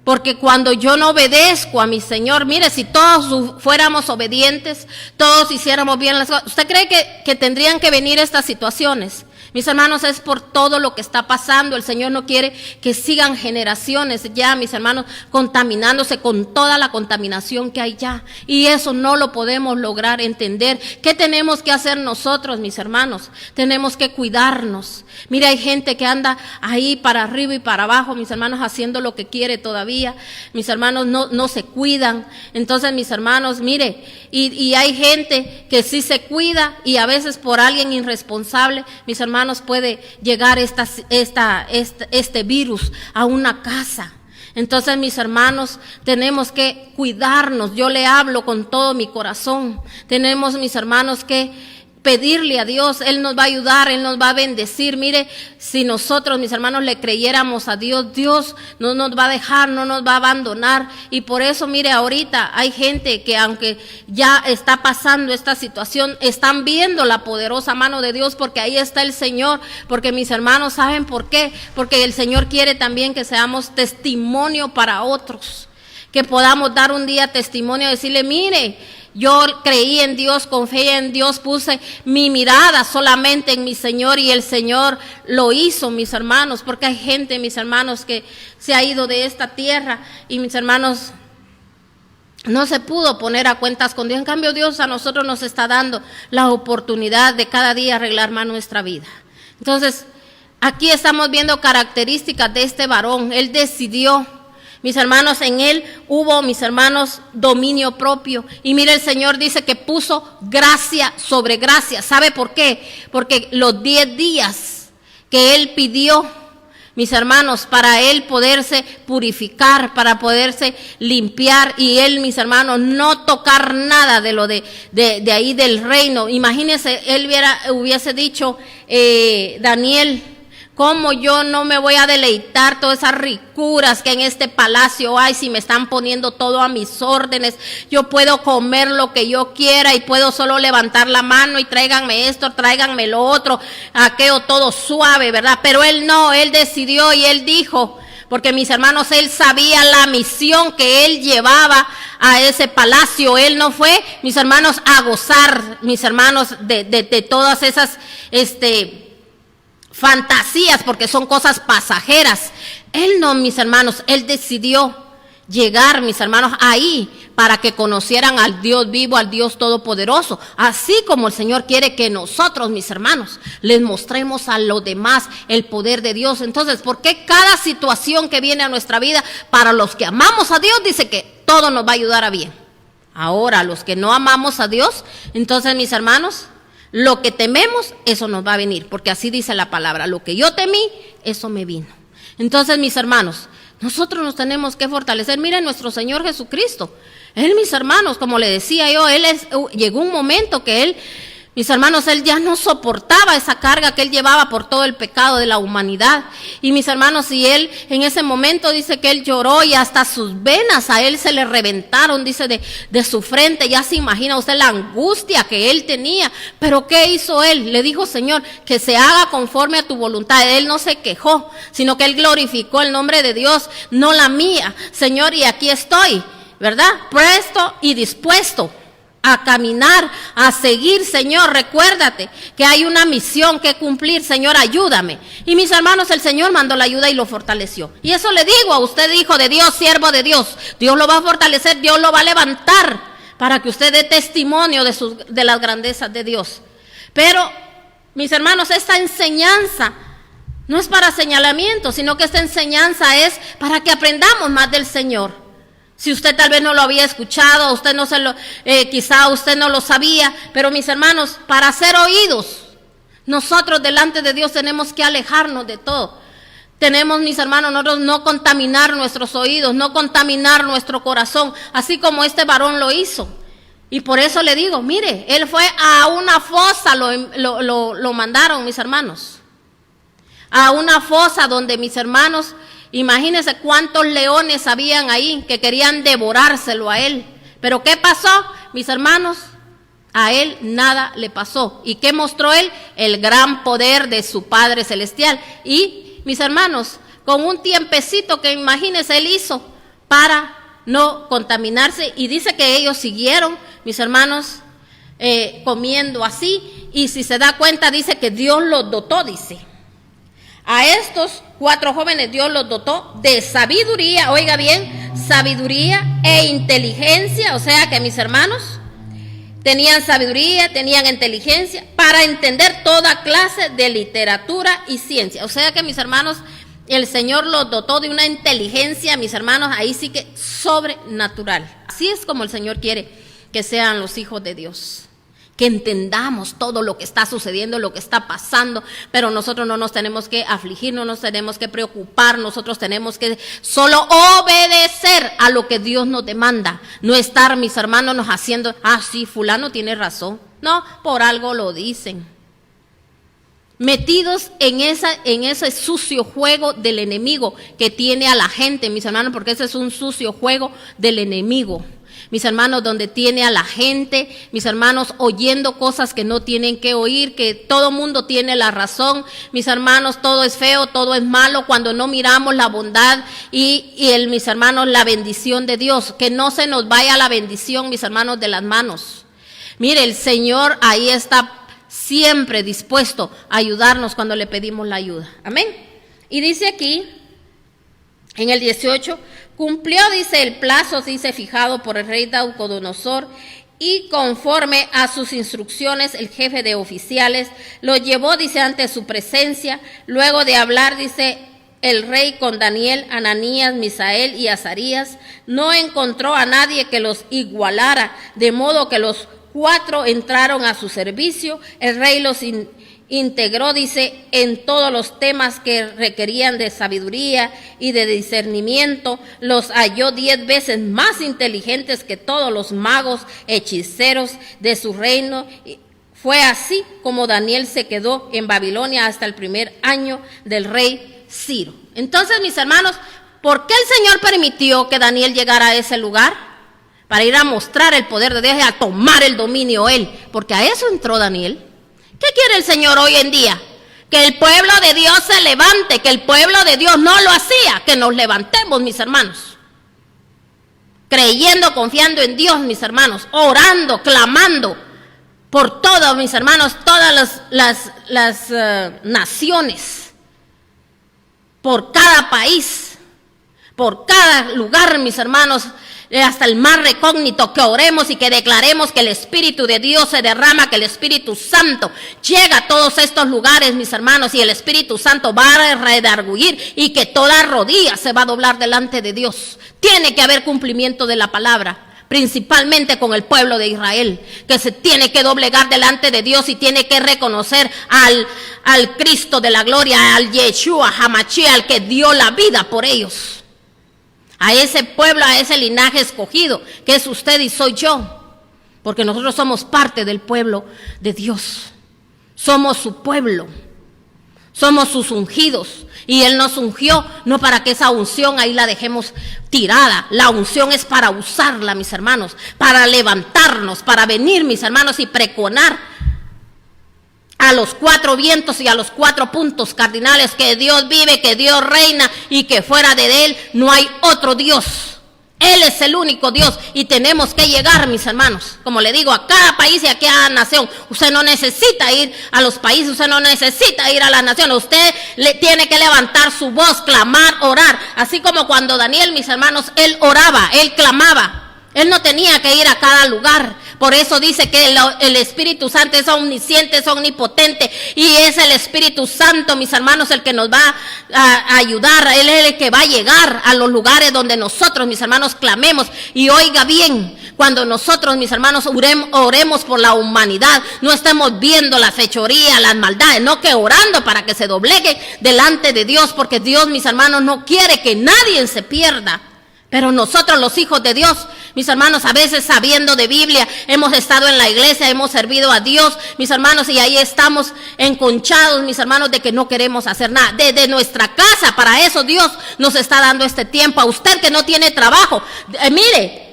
Porque cuando yo no obedezco a mi Señor, mire, si todos fuéramos obedientes, todos hiciéramos bien las cosas, ¿usted cree que tendrían que venir estas situaciones? Mis hermanos, es por todo lo que está pasando. El Señor no quiere que sigan generaciones ya, mis hermanos, contaminándose con toda la contaminación que hay ya. Y eso no lo podemos lograr entender. ¿Qué tenemos que hacer nosotros, mis hermanos? Tenemos que cuidarnos. Mira, hay gente que anda ahí para arriba y para abajo, mis hermanos, haciendo lo que quiere todavía. Mis hermanos no se cuidan. Entonces, mis hermanos, mire, y hay gente que sí se cuida, y a veces por alguien irresponsable, mis hermanos, puede llegar este virus a una casa. Entonces, mis hermanos, tenemos que cuidarnos. Yo le hablo con todo mi corazón. Tenemos, mis hermanos, que pedirle a Dios. Él nos va a ayudar, Él nos va a bendecir. Mire, si nosotros, mis hermanos, le creyéramos a Dios, Dios no nos va a dejar, no nos va a abandonar. Y por eso, mire, ahorita hay gente que, aunque ya está pasando esta situación, están viendo la poderosa mano de Dios, porque ahí está el Señor. Porque, mis hermanos, ¿saben por qué? Porque el Señor quiere también que seamos testimonio para otros, que podamos dar un día testimonio, decirle, mire, yo creí en Dios, confié en Dios, puse mi mirada solamente en mi Señor, y el Señor lo hizo, mis hermanos. Porque hay gente, mis hermanos, que se ha ido de esta tierra, y, mis hermanos, no se pudo poner a cuentas con Dios. En cambio, Dios a nosotros nos está dando la oportunidad de cada día arreglar más nuestra vida. Entonces, aquí estamos viendo características de este varón. Él decidió, Mis hermanos, en él hubo, mis hermanos, dominio propio. Y mire, el Señor dice que puso gracia sobre gracia. ¿Sabe por qué? Porque los 10 días que él pidió, mis hermanos, para él poderse purificar, para poderse limpiar, y él, mis hermanos, no tocar nada de lo de ahí del reino. Imagínense, él hubiese dicho, Daniel, ¿cómo yo no me voy a deleitar todas esas ricuras que en este palacio hay si me están poniendo todo a mis órdenes? Yo puedo comer lo que yo quiera y puedo solo levantar la mano y tráiganme esto, tráiganme lo otro, aquello todo suave, ¿verdad? Pero él no, él decidió y él dijo, porque mis hermanos, él sabía la misión que él llevaba a ese palacio. Él no fue, mis hermanos, a gozar, mis hermanos, de todas esas, fantasías, porque son cosas pasajeras. Él no, mis hermanos, él decidió llegar, mis hermanos, ahí para que conocieran al Dios vivo, al Dios todopoderoso, así como el Señor quiere que nosotros, mis hermanos, les mostremos a los demás el poder de Dios. Entonces, ¿por qué cada situación que viene a nuestra vida, para los que amamos a Dios, dice que todo nos va a ayudar a bien? Ahora, los que no amamos a Dios, entonces, mis hermanos, lo que tememos, eso nos va a venir, porque así dice la palabra, lo que yo temí, eso me vino. Entonces, mis hermanos, nosotros nos tenemos que fortalecer. Miren nuestro Señor Jesucristo. Él, mis hermanos, como le decía yo, llegó un momento que él, mis hermanos, él ya no soportaba esa carga que él llevaba por todo el pecado de la humanidad. Y mis hermanos, y él en ese momento dice que él lloró y hasta sus venas a él se le reventaron, dice, de su frente. Ya se imagina usted la angustia que él tenía. Pero ¿qué hizo él? Le dijo, Señor, que se haga conforme a tu voluntad. Él no se quejó, sino que él glorificó el nombre de Dios, no la mía. Señor, y aquí estoy, ¿verdad? Presto y dispuesto a caminar, a seguir. Señor, recuérdate que hay una misión que cumplir. Señor, ayúdame. Y mis hermanos, el Señor mandó la ayuda y lo fortaleció. Y eso le digo a usted, hijo de Dios, siervo de Dios. Dios lo va a fortalecer, Dios lo va a levantar para que usted dé testimonio de las grandezas de Dios. Pero, mis hermanos, esta enseñanza no es para señalamiento, sino que esta enseñanza es para que aprendamos más del Señor. Si usted tal vez no lo había escuchado, usted no quizá usted no lo sabía, pero mis hermanos, para ser oídos, nosotros delante de Dios tenemos que alejarnos de todo. Tenemos, mis hermanos, nosotros no contaminar nuestros oídos, no contaminar nuestro corazón, así como este varón lo hizo. Y por eso le digo, mire, él fue a una fosa, lo mandaron, mis hermanos, a una fosa donde, mis hermanos, imagínense cuántos leones habían ahí que querían devorárselo a él. Pero ¿qué pasó, mis hermanos? A él nada le pasó. ¿Y qué mostró él? El gran poder de su Padre Celestial. Y, mis hermanos, con un tiempecito que imagínense él hizo para no contaminarse. Y dice que ellos siguieron, mis hermanos, comiendo así. Y si se da cuenta, dice que Dios los dotó, dice. A estos 4 jóvenes Dios los dotó de sabiduría, oiga bien, sabiduría e inteligencia. O sea que, mis hermanos, tenían sabiduría, tenían inteligencia para entender toda clase de literatura y ciencia. O sea que, mis hermanos, el Señor los dotó de una inteligencia, mis hermanos, ahí sí que sobrenatural. Así es como el Señor quiere que sean los hijos de Dios. Que entendamos todo lo que está sucediendo, lo que está pasando, pero nosotros no nos tenemos que afligir, no nos tenemos que preocupar, nosotros tenemos que solo obedecer a lo que Dios nos demanda, no estar, mis hermanos, nos haciendo, sí, fulano tiene razón, no, por algo lo dicen. Metidos en ese sucio juego del enemigo que tiene a la gente, mis hermanos, porque ese es un sucio juego del enemigo. Mis hermanos, donde tiene a la gente, mis hermanos, oyendo cosas que no tienen que oír, que todo mundo tiene la razón. Mis hermanos, todo es feo, todo es malo, cuando no miramos la bondad mis hermanos, la bendición de Dios. Que no se nos vaya la bendición, mis hermanos, de las manos. Mire, el Señor ahí está siempre dispuesto a ayudarnos cuando le pedimos la ayuda. Amén. Y dice aquí, en el 18, cumplió, dice, el plazo, dice, fijado por el rey Nabucodonosor, y conforme a sus instrucciones, el jefe de oficiales lo llevó, dice, ante su presencia. Luego de hablar, dice, el rey con Daniel, Ananías, Misael y Azarías, no encontró a nadie que los igualara, de modo que los 4 entraron a su servicio. El rey los integró, dice, en todos los temas que requerían de sabiduría y de discernimiento. Los halló 10 veces más inteligentes que todos los magos, hechiceros de su reino. Fue así como Daniel se quedó en Babilonia hasta el primer año del rey Ciro. Entonces, mis hermanos, ¿por qué el Señor permitió que Daniel llegara a ese lugar? Para ir a mostrar el poder de Dios y a tomar el dominio él, porque a eso entró Daniel. ¿Qué quiere el Señor hoy en día? Que el pueblo de Dios se levante, que el pueblo de Dios no lo hacía, que nos levantemos, mis hermanos. Creyendo, confiando en Dios, mis hermanos, orando, clamando por todos, mis hermanos, todas las naciones, por cada país, por cada lugar, mis hermanos, hasta el más recógnito, que oremos y que declaremos que el Espíritu de Dios se derrama, que el Espíritu Santo llega a todos estos lugares, mis hermanos, y el Espíritu Santo va a redarguir y que toda rodilla se va a doblar delante de Dios. Tiene que haber cumplimiento de la palabra, principalmente con el pueblo de Israel, que se tiene que doblegar delante de Dios y tiene que reconocer al Cristo de la gloria, al Yeshua HaMashiach, al que dio la vida por ellos. A ese pueblo, a ese linaje escogido, que es usted y soy yo, porque nosotros somos parte del pueblo de Dios. Somos su pueblo, somos sus ungidos, y Él nos ungió, no para que esa unción ahí la dejemos tirada. La unción es para usarla, mis hermanos, para levantarnos, para venir, mis hermanos, y pregonar a los 4 vientos y a los 4 puntos cardinales que Dios vive, que Dios reina y que fuera de Él no hay otro Dios. Él es el único Dios y tenemos que llegar, mis hermanos, como le digo, a cada país y a cada nación. Usted no necesita ir a los países, usted no necesita ir a las naciones, usted le tiene que levantar su voz, clamar, orar, así como cuando Daniel, mis hermanos, él oraba, él clamaba. Él no tenía que ir a cada lugar. Por eso dice que el Espíritu Santo es omnisciente, es omnipotente. Y es el Espíritu Santo, mis hermanos, el que nos va a ayudar. Él es el que va a llegar a los lugares donde nosotros, mis hermanos, clamemos. Y oiga bien, cuando nosotros, mis hermanos, oremos por la humanidad, no estemos viendo la fechoría, las maldades, no, que orando para que se doblegue delante de Dios. Porque Dios, mis hermanos, no quiere que nadie se pierda. Pero nosotros, los hijos de Dios, mis hermanos, a veces sabiendo de Biblia, hemos estado en la iglesia, hemos servido a Dios, mis hermanos, y ahí estamos enconchados, mis hermanos, de que no queremos hacer nada. Desde nuestra casa, para eso Dios nos está dando este tiempo. A usted que no tiene trabajo, mire,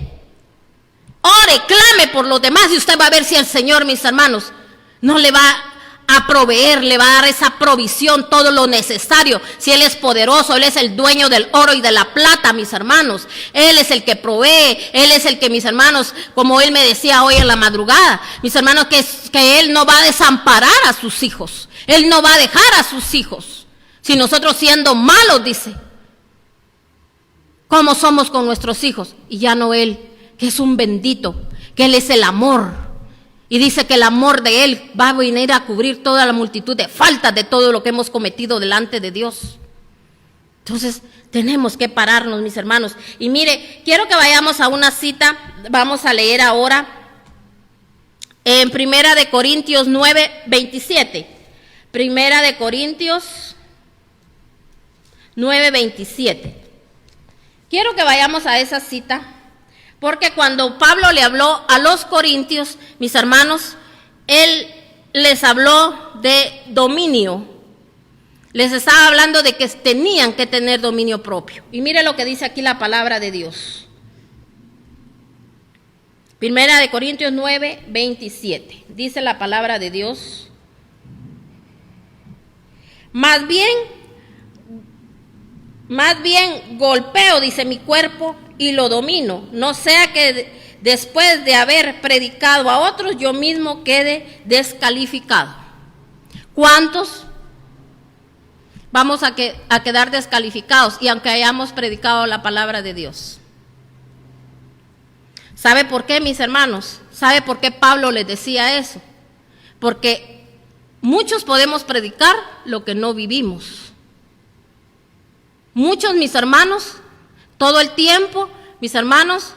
ore, clame por los demás y usted va a ver si el Señor, mis hermanos, no le va a proveer, le va a dar esa provisión, todo lo necesario. Si Él es poderoso, Él es el dueño del oro y de la plata, mis hermanos. Él es el que provee, Él es el que, mis hermanos, como Él me decía hoy en la madrugada, mis hermanos, que Él no va a desamparar a sus hijos. Él no va a dejar a sus hijos. Si nosotros siendo malos, dice, ¿cómo somos con nuestros hijos? Y ya no Él, que es un bendito, que Él es el amor. Y dice que el amor de Él va a venir a cubrir toda la multitud de faltas de todo lo que hemos cometido delante de Dios. Entonces, tenemos que pararnos, mis hermanos. Y mire, quiero que vayamos a una cita, vamos a leer ahora en 1 Corintios 9:27. 1 Corintios 9:27. Quiero que vayamos a esa cita. Porque cuando Pablo le habló a los corintios, mis hermanos, él les habló de dominio. Les estaba hablando de que tenían que tener dominio propio. Y mire lo que dice aquí la palabra de Dios. 1 Corintios 9:27. Dice la palabra de Dios. Más bien golpeo, dice, mi cuerpo y lo domino, no sea que después de haber predicado a otros, yo mismo quede descalificado. ¿Cuántos vamos a quedar descalificados y aunque hayamos predicado la palabra de Dios? ¿Sabe por qué, mis hermanos? ¿Sabe por qué Pablo les decía eso? Porque muchos podemos predicar lo que no vivimos. Muchos, mis hermanos, todo el tiempo, mis hermanos,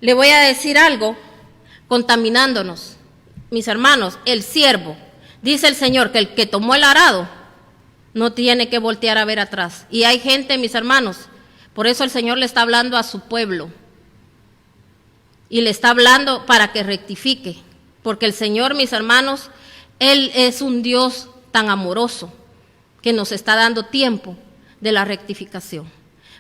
le voy a decir algo, contaminándonos. Mis hermanos, el siervo, dice el Señor que el que tomó el arado no tiene que voltear a ver atrás. Y hay gente, mis hermanos, por eso el Señor le está hablando a su pueblo. Y le está hablando para que rectifique. Porque el Señor, mis hermanos, Él es un Dios tan amoroso que nos está dando tiempo de la rectificación.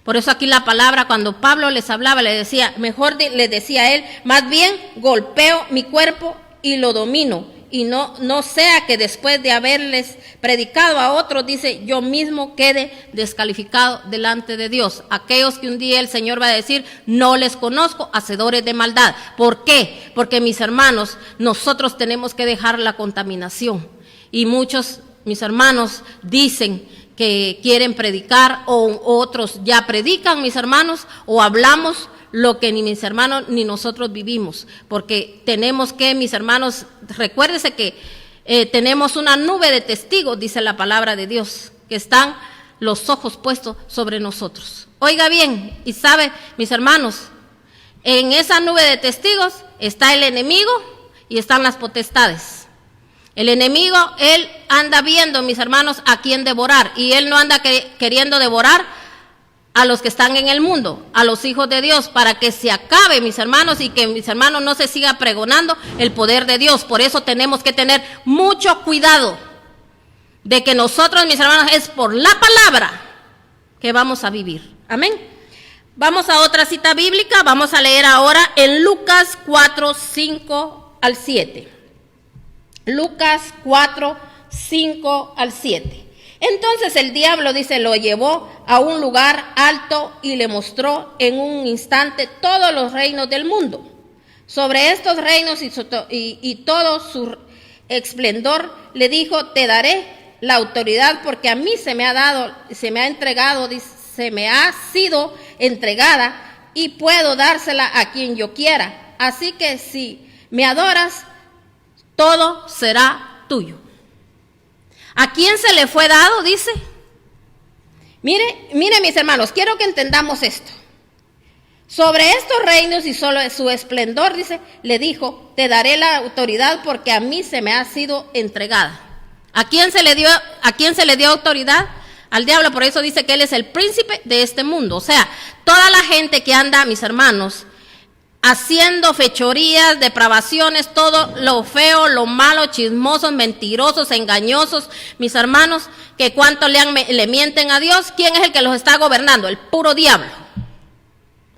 Por eso aquí la palabra, cuando Pablo les hablaba, le decía, le decía a él, más bien golpeo mi cuerpo y lo domino. Y no sea que después de haberles predicado a otros, dice, yo mismo quede descalificado delante de Dios. Aquellos que un día el Señor va a decir, no les conozco, hacedores de maldad. ¿Por qué? Porque, mis hermanos, nosotros tenemos que dejar la contaminación. Y muchos, mis hermanos, dicen que quieren predicar, o otros ya predican, mis hermanos, o hablamos lo que ni mis hermanos ni nosotros vivimos, porque tenemos que, mis hermanos, recuérdese que tenemos una nube de testigos, dice la palabra de Dios, que están los ojos puestos sobre nosotros. Oiga bien, y sabe, mis hermanos, en esa nube de testigos está el enemigo y están las potestades. El enemigo, él anda viendo, mis hermanos, a quién devorar, y él no anda queriendo devorar a los que están en el mundo, a los hijos de Dios, para que se acabe, mis hermanos, y que, mis hermanos, no se siga pregonando el poder de Dios. Por eso tenemos que tener mucho cuidado de que nosotros, mis hermanos, es por la palabra que vamos a vivir. Amén. Vamos a otra cita bíblica, vamos a leer ahora en Lucas 4, 5 al 7. Lucas 4, 5 al 7. Entonces el diablo, dice, lo llevó a un lugar alto y le mostró en un instante todos los reinos del mundo. Sobre estos reinos y todo su esplendor le dijo, te daré la autoridad porque a mí se me ha sido entregada y puedo dársela a quien yo quiera. Así que si me adoras, todo será tuyo. ¿A quién se le fue dado? Dice. Mire, mis hermanos, quiero que entendamos esto. Sobre estos reinos y solo su esplendor, dice, le dijo, te daré la autoridad porque a mí se me ha sido entregada. ¿A quién se le dio autoridad? Al diablo. Por eso dice que él es el príncipe de este mundo. O sea, toda la gente que anda, mis hermanos, haciendo fechorías, depravaciones, todo lo feo, lo malo, chismosos, mentirosos, engañosos, mis hermanos, que cuánto le mienten a Dios. ¿Quién es el que los está gobernando? El puro diablo.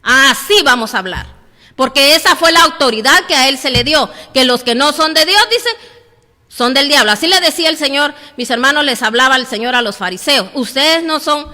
Así vamos a hablar, porque esa fue la autoridad que a él se le dio, que los que no son de Dios, dice, son del diablo. Así le decía el Señor, mis hermanos, les hablaba el Señor a los fariseos, ustedes no son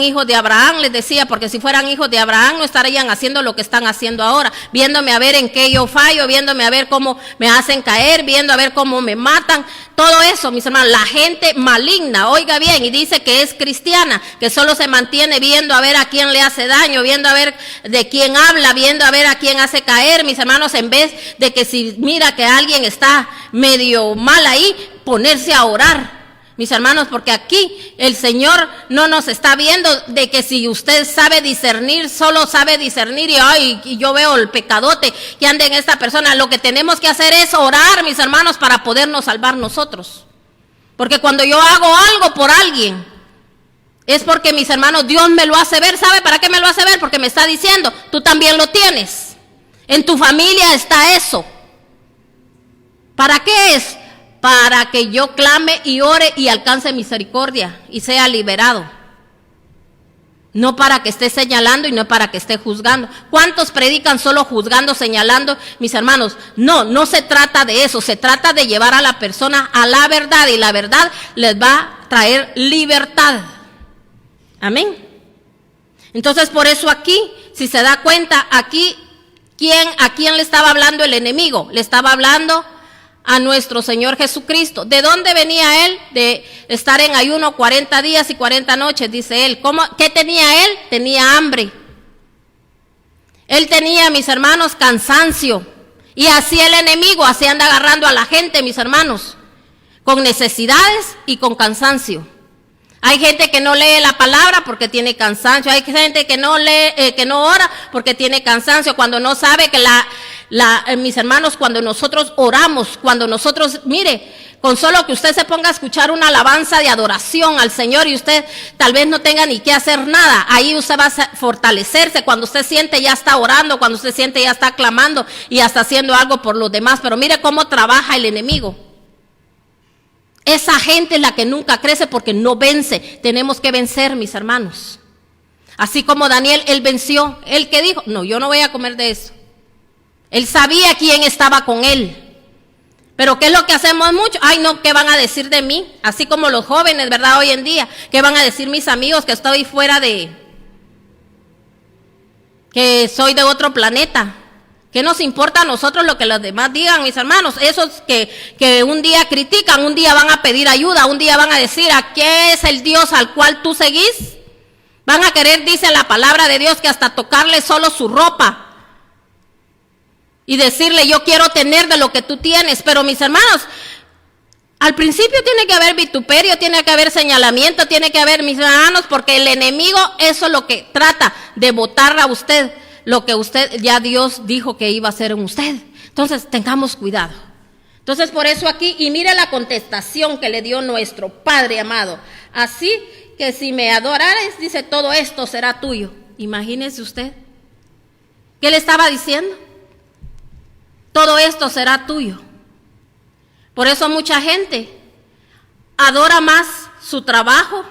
hijos de Abraham, les decía, porque si fueran hijos de Abraham no estarían haciendo lo que están haciendo ahora, viéndome a ver en qué yo fallo, viéndome a ver cómo me hacen caer, viendo a ver cómo me matan, todo eso, mis hermanos, la gente maligna, oiga bien, y dice que es cristiana, que solo se mantiene viendo a ver a quién le hace daño, viendo a ver de quién habla, viendo a ver a quién hace caer, mis hermanos, en vez de que si mira que alguien está medio mal ahí, ponerse a orar. Mis hermanos, porque aquí el Señor no nos está viendo de que si usted sabe discernir, solo sabe discernir y yo veo el pecadote que anda en esta persona. Lo que tenemos que hacer es orar, mis hermanos, para podernos salvar nosotros. Porque cuando yo hago algo por alguien, es porque, mis hermanos, Dios me lo hace ver. ¿Sabe para qué me lo hace ver? Porque me está diciendo, tú también lo tienes. En tu familia está eso. ¿Para qué es? Para que yo clame y ore y alcance misericordia y sea liberado. No para que esté señalando y no para que esté juzgando. ¿Cuántos predican solo juzgando, señalando? Mis hermanos, no se trata de eso. Se trata de llevar a la persona a la verdad y la verdad les va a traer libertad. Amén. Entonces, por eso aquí, si se da cuenta, aquí, ¿a quién le estaba hablando el enemigo? Le estaba hablando a nuestro Señor Jesucristo. ¿De dónde venía él? De estar en ayuno 40 días y 40 noches, dice él. ¿Qué tenía él? Tenía hambre. Él tenía, mis hermanos, cansancio. Y así el enemigo, así anda agarrando a la gente, mis hermanos, con necesidades y con cansancio. Hay gente que no lee la palabra porque tiene cansancio. Hay gente que no lee, que no ora porque tiene cansancio. Cuando no sabe que mis hermanos, cuando nosotros oramos, cuando nosotros, mire, con solo que usted se ponga a escuchar una alabanza de adoración al Señor y usted tal vez no tenga ni que hacer nada, ahí usted va a fortalecerse. Cuando usted siente ya está orando, cuando usted siente ya está clamando y hasta haciendo algo por los demás. Pero mire cómo trabaja el enemigo. Esa gente es la que nunca crece porque no vence. Tenemos que vencer, mis hermanos. Así como Daniel, él venció. Él que dijo, no, yo no voy a comer de eso. Él sabía quién estaba con él. Pero ¿qué es lo que hacemos mucho? Ay, no, ¿qué van a decir de mí? Así como los jóvenes, ¿verdad? Hoy en día, ¿qué van a decir mis amigos que estoy fuera que soy de otro planeta? ¿Qué nos importa a nosotros lo que los demás digan, mis hermanos? Esos que un día critican, un día van a pedir ayuda, un día van a decir, ¿a qué es el Dios al cual tú seguís? Van a querer, dice la palabra de Dios, que hasta tocarle solo su ropa y decirle, yo quiero tener de lo que tú tienes. Pero mis hermanos, al principio tiene que haber vituperio, tiene que haber señalamiento, tiene que haber, mis hermanos, porque el enemigo eso es lo que trata de botar a usted, lo que usted, ya Dios dijo que iba a hacer en usted. Entonces tengamos cuidado. Entonces por eso aquí, y mire la contestación que le dio nuestro Padre amado. Así que si me adorares, dice, todo esto será tuyo. Imagínese usted. ¿Qué le estaba diciendo? Todo esto será tuyo. Por eso mucha gente adora más su trabajo.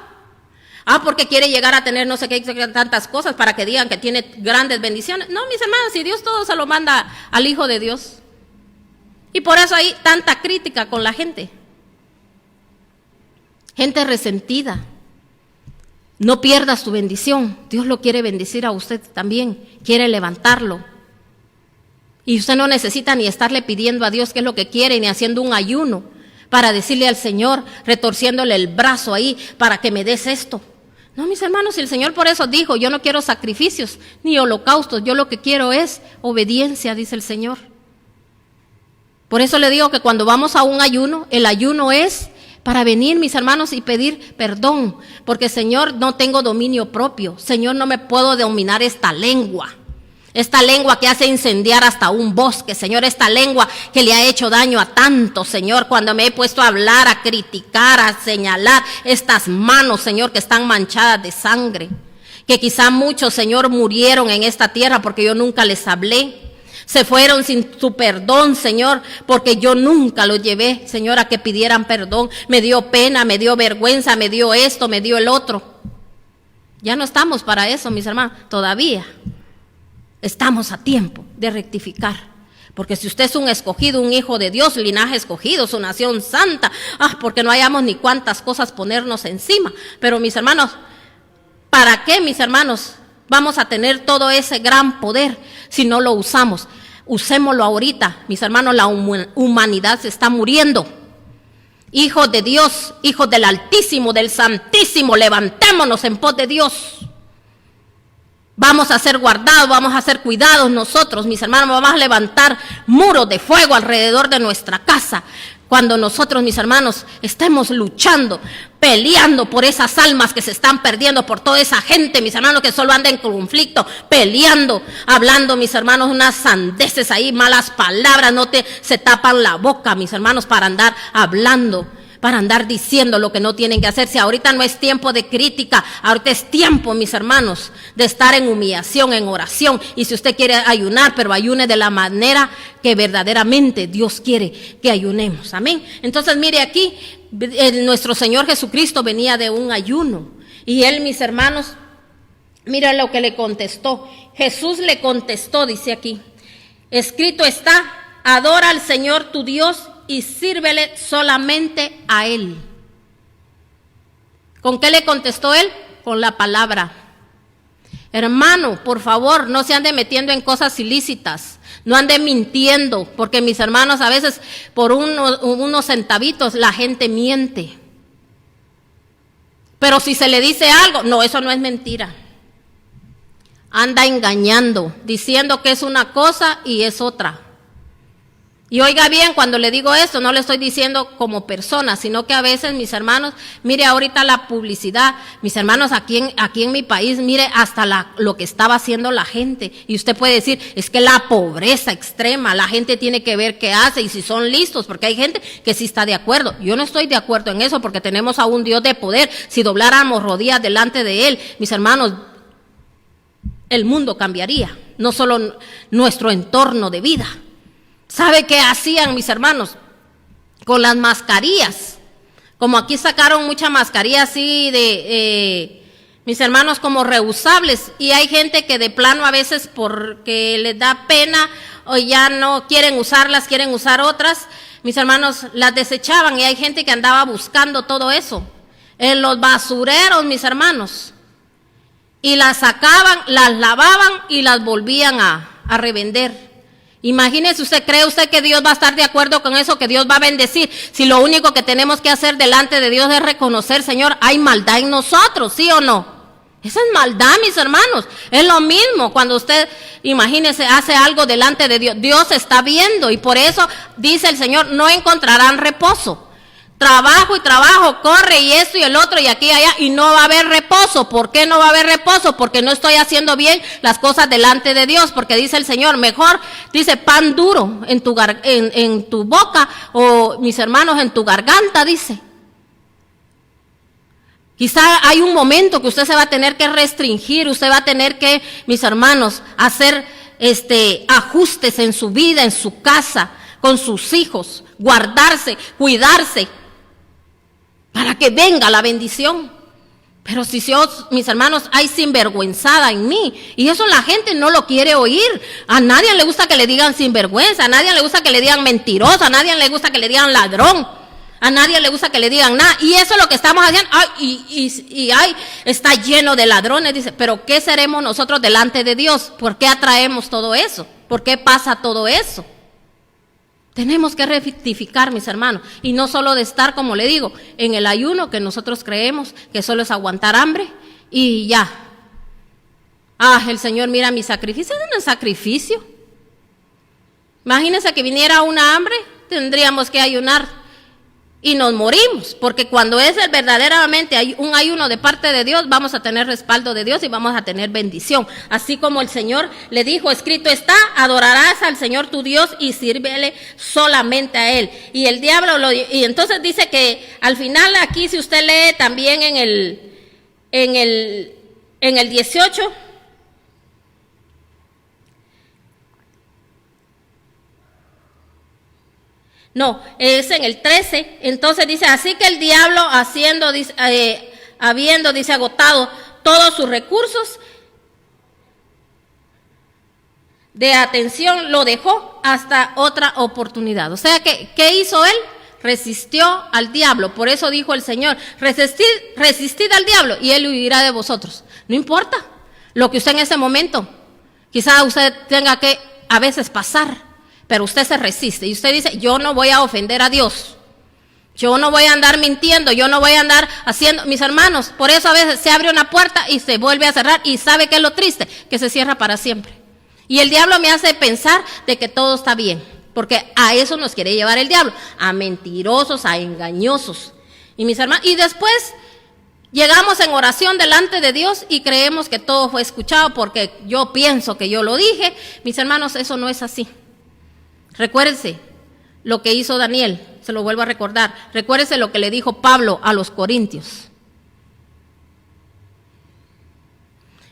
Porque quiere llegar a tener no sé qué, tantas cosas para que digan que tiene grandes bendiciones. No, mis hermanos, si Dios todo se lo manda al Hijo de Dios. Y por eso hay tanta crítica con la gente. Gente resentida. No pierdas tu bendición. Dios lo quiere bendecir a usted también. Quiere levantarlo. Y usted no necesita ni estarle pidiendo a Dios qué es lo que quiere, ni haciendo un ayuno para decirle al Señor, retorciéndole el brazo ahí para que me des esto. No, mis hermanos, el Señor por eso dijo, yo no quiero sacrificios ni holocaustos, yo lo que quiero es obediencia, dice el Señor. Por eso le digo que cuando vamos a un ayuno, el ayuno es para venir, mis hermanos, y pedir perdón, porque Señor, no tengo dominio propio, Señor, no me puedo dominar esta lengua que hace incendiar hasta un bosque, Señor, esta lengua que le ha hecho daño a tanto, Señor, cuando me he puesto a hablar, a criticar, a señalar, estas manos, Señor, que están manchadas de sangre, que quizá muchos, Señor, murieron en esta tierra porque yo nunca les hablé, se fueron sin tu perdón, Señor, porque yo nunca los llevé, Señor, a que pidieran perdón, me dio pena, me dio vergüenza, me dio esto, me dio el otro. Ya no estamos para eso, mis hermanos, todavía. Estamos a tiempo de rectificar, porque si usted es un escogido, un hijo de Dios, linaje escogido, su nación santa, porque no hayamos ni cuántas cosas ponernos encima. Pero mis hermanos, ¿para qué, mis hermanos, vamos a tener todo ese gran poder si no lo usamos? Usémoslo ahorita, mis hermanos, la humanidad se está muriendo. Hijos de Dios, hijos del Altísimo, del Santísimo, levantémonos en pos de Dios. Vamos a ser guardados, vamos a ser cuidados nosotros, mis hermanos, vamos a levantar muros de fuego alrededor de nuestra casa. Cuando nosotros, mis hermanos, estemos luchando, peleando por esas almas que se están perdiendo, por toda esa gente, mis hermanos, que solo anda en conflicto, peleando, hablando, mis hermanos, unas sandeces ahí, malas palabras, se tapan la boca, mis hermanos, para andar hablando, para andar diciendo lo que no tienen que hacer. Si ahorita no es tiempo de crítica, ahorita es tiempo, mis hermanos, de estar en humillación, en oración. Y si usted quiere ayunar, pero ayune de la manera que verdaderamente Dios quiere que ayunemos. Amén. Entonces, mire aquí, nuestro Señor Jesucristo venía de un ayuno. Y Él, mis hermanos, mira lo que le contestó. Jesús le contestó, dice aquí, escrito está, adora al Señor tu Dios y sírvele solamente a Él. ¿Con qué le contestó Él? Con la palabra. Hermano, por favor, no se ande metiendo en cosas ilícitas, no ande mintiendo, porque mis hermanos, a veces por unos centavitos la gente miente. Pero si se le dice algo, no, eso no es mentira. Anda engañando, diciendo que es una cosa y es otra. Y oiga bien, cuando le digo esto, no le estoy diciendo como persona, sino que a veces, mis hermanos, mire ahorita la publicidad, mis hermanos, aquí en mi país, mire hasta lo que estaba haciendo la gente. Y usted puede decir, es que la pobreza extrema, la gente tiene que ver qué hace y si son listos, porque hay gente que sí está de acuerdo. Yo no estoy de acuerdo en eso, porque tenemos a un Dios de poder. Si dobláramos rodillas delante de Él, mis hermanos, el mundo cambiaría, no solo nuestro entorno de vida. ¿Sabe qué hacían, mis hermanos? Con las mascarillas. Como aquí sacaron mucha mascarilla así mis hermanos, como reusables. Y hay gente que de plano a veces porque les da pena o ya no quieren usarlas, quieren usar otras. Mis hermanos, las desechaban y hay gente que andaba buscando todo eso. En los basureros, mis hermanos. Y las sacaban, las lavaban y las volvían a revender. Imagínese usted, ¿cree usted que Dios va a estar de acuerdo con eso, que Dios va a bendecir? Si lo único que tenemos que hacer delante de Dios es reconocer, Señor, hay maldad en nosotros, ¿sí o no? Esa es maldad, mis hermanos. Es lo mismo cuando usted, imagínese, hace algo delante de Dios. Dios está viendo y por eso dice el Señor, no encontrarán reposo. Trabajo y trabajo, corre y esto y el otro y aquí y allá y no va a haber reposo. ¿Por qué no va a haber reposo? Porque no estoy haciendo bien las cosas delante de Dios, porque dice el Señor, mejor, dice, pan duro en tu boca o, mis hermanos, en tu garganta, dice. Quizá hay un momento que usted se va a tener que restringir, usted va a tener que, mis hermanos, hacer ajustes en su vida, en su casa, con sus hijos, guardarse, cuidarse, para que venga la bendición. Pero si Dios, mis hermanos, hay sinvergüenzada en mí, y eso la gente no lo quiere oír. A nadie le gusta que le digan sinvergüenza, a nadie le gusta que le digan mentiroso, a nadie le gusta que le digan ladrón, a nadie le gusta que le digan nada. Y eso es lo que estamos haciendo. Ay, está lleno de ladrones, dice. Pero ¿qué seremos nosotros delante de Dios? ¿Por qué atraemos todo eso? ¿Por qué pasa todo eso? Tenemos que rectificar, mis hermanos, y no solo de estar, como le digo, en el ayuno, que nosotros creemos que solo es aguantar hambre y ya. El Señor mira mi sacrificio, es un sacrificio. Imagínense que viniera una hambre, tendríamos que ayunar y nos morimos, porque cuando es verdaderamente un ayuno de parte de Dios, vamos a tener respaldo de Dios y vamos a tener bendición. Así como el Señor le dijo, escrito está, adorarás al Señor tu Dios y sírvele solamente a Él. Y el diablo y entonces dice que al final aquí, si usted lee también en el 18, no, es en el 13, entonces dice, así que el diablo habiendo agotado todos sus recursos de atención, lo dejó hasta otra oportunidad. O sea, ¿qué hizo él? Resistió al diablo. Por eso dijo el Señor, resistid al diablo y él huirá de vosotros. No importa lo que usted en ese momento, quizá usted tenga que a veces pasar, pero usted se resiste y usted dice, yo no voy a ofender a Dios, yo no voy a andar mintiendo, yo no voy a andar haciendo, mis hermanos, por eso a veces se abre una puerta y se vuelve a cerrar y ¿sabe qué es lo triste? Que se cierra para siempre. Y el diablo me hace pensar de que todo está bien, porque a eso nos quiere llevar el diablo, a mentirosos, a engañosos. Y mis hermanos, y después llegamos en oración delante de Dios y creemos que todo fue escuchado porque yo pienso que yo lo dije. Mis hermanos, eso no es así. Recuérdense lo que hizo Daniel, se lo vuelvo a recordar. Recuérdense lo que le dijo Pablo a los corintios.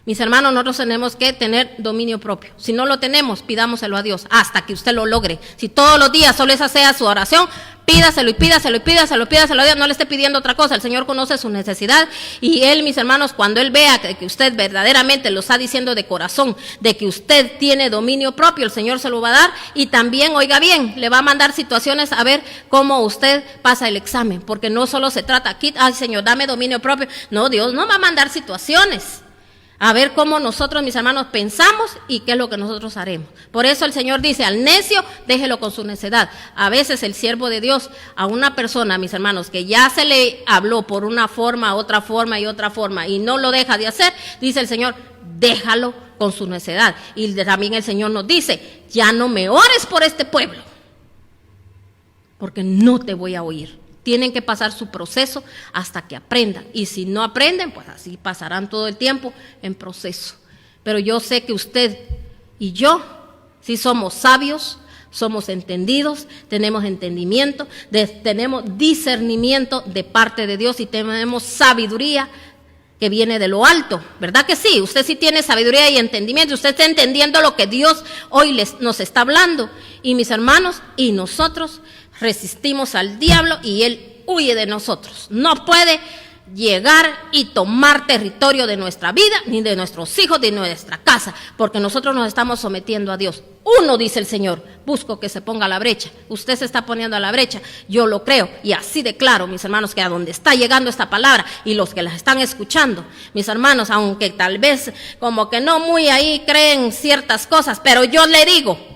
Mis hermanos, nosotros tenemos que tener dominio propio. Si no lo tenemos, pidámoselo a Dios hasta que usted lo logre. Si todos los días solo esa sea su oración, pídaselo y pídaselo y pídaselo a Dios. No le esté pidiendo otra cosa. El Señor conoce su necesidad y Él, mis hermanos, cuando Él vea que usted verdaderamente lo está diciendo de corazón, de que usted tiene dominio propio, el Señor se lo va a dar. Y también, oiga bien, le va a mandar situaciones a ver cómo usted pasa el examen. Porque no solo se trata aquí, ay Señor, dame dominio propio. No, Dios no va a mandar situaciones. A ver cómo nosotros, mis hermanos, pensamos y qué es lo que nosotros haremos. Por eso el Señor dice, al necio, déjelo con su necedad. A veces el siervo de Dios, a una persona, mis hermanos, que ya se le habló por una forma, otra forma y no lo deja de hacer, dice el Señor, déjalo con su necedad. Y también el Señor nos dice, ya no me ores por este pueblo. porque no te voy a oír. Tienen que pasar su proceso hasta que aprendan. Y si no aprenden, pues así pasarán todo el tiempo en proceso. Pero yo sé que usted y yo sí somos sabios, somos entendidos, tenemos entendimiento, tenemos discernimiento de parte de Dios y tenemos sabiduría que viene de lo alto, ¿verdad que sí? Usted sí tiene sabiduría y entendimiento, usted está entendiendo lo que Dios hoy nos está hablando. Y mis hermanos, y nosotros resistimos al diablo y él huye de nosotros. No puede llegar y tomar territorio de nuestra vida, ni de nuestros hijos, ni de nuestra casa, porque nosotros nos estamos sometiendo a Dios. Uno, dice el Señor, busco que se ponga a la brecha. Usted se está poniendo a la brecha, yo lo creo, y así declaro, mis hermanos, que a donde está llegando esta palabra, y los que la están escuchando, mis hermanos, aunque tal vez como que no muy ahí creen ciertas cosas, pero yo le digo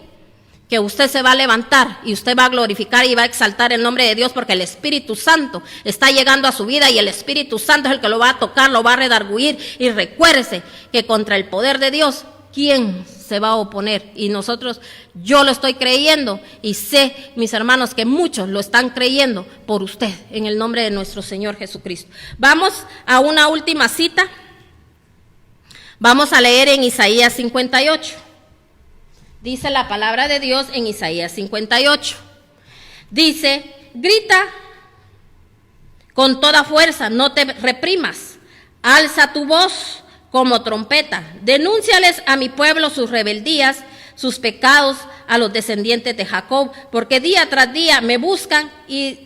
que usted se va a levantar y usted va a glorificar y va a exaltar el nombre de Dios, porque el Espíritu Santo está llegando a su vida y el Espíritu Santo es el que lo va a tocar, lo va a redarguir. Y recuérdese que contra el poder de Dios, ¿quién se va a oponer? Y nosotros, yo lo estoy creyendo y sé, mis hermanos, que muchos lo están creyendo por usted, en el nombre de nuestro Señor Jesucristo. Vamos a una última cita. Vamos a leer en Isaías 58. Dice la palabra de Dios en Isaías 58. Dice, grita con toda fuerza, no te reprimas. Alza tu voz como trompeta. Denúnciales a mi pueblo sus rebeldías, sus pecados a los descendientes de Jacob, porque día tras día me buscan y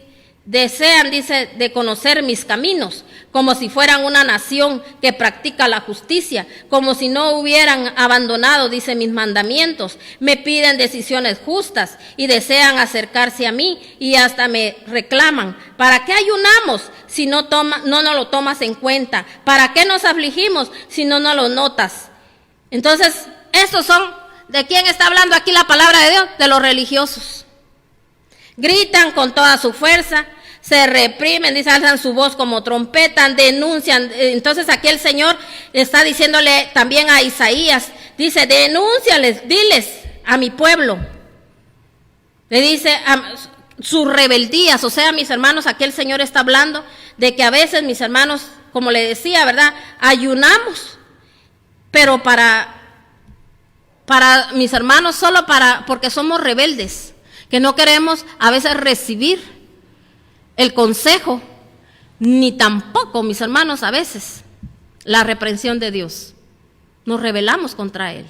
desean, dice, de conocer mis caminos, como si fueran una nación que practica la justicia, como si no hubieran abandonado, dice, mis mandamientos. Me piden decisiones justas y desean acercarse a mí y hasta me reclaman. ¿Para qué ayunamos si no nos lo tomas en cuenta? ¿Para qué nos afligimos si no nos lo notas? Entonces, estos son, ¿de quién está hablando aquí la palabra de Dios? De los religiosos. Gritan con toda su fuerza, se reprimen, dice, alzan su voz como trompeta, denuncian. Entonces aquí el Señor está diciéndole también a Isaías, dice, denúnciales, diles a mi pueblo. Le dice a sus rebeldías, o sea, mis hermanos, aquí el Señor está hablando de que a veces, mis hermanos, como le decía, ¿verdad? Ayunamos, pero para mis hermanos, solo porque somos rebeldes, que no queremos a veces recibir el consejo, ni tampoco, mis hermanos, a veces la reprensión de Dios. Nos rebelamos contra Él.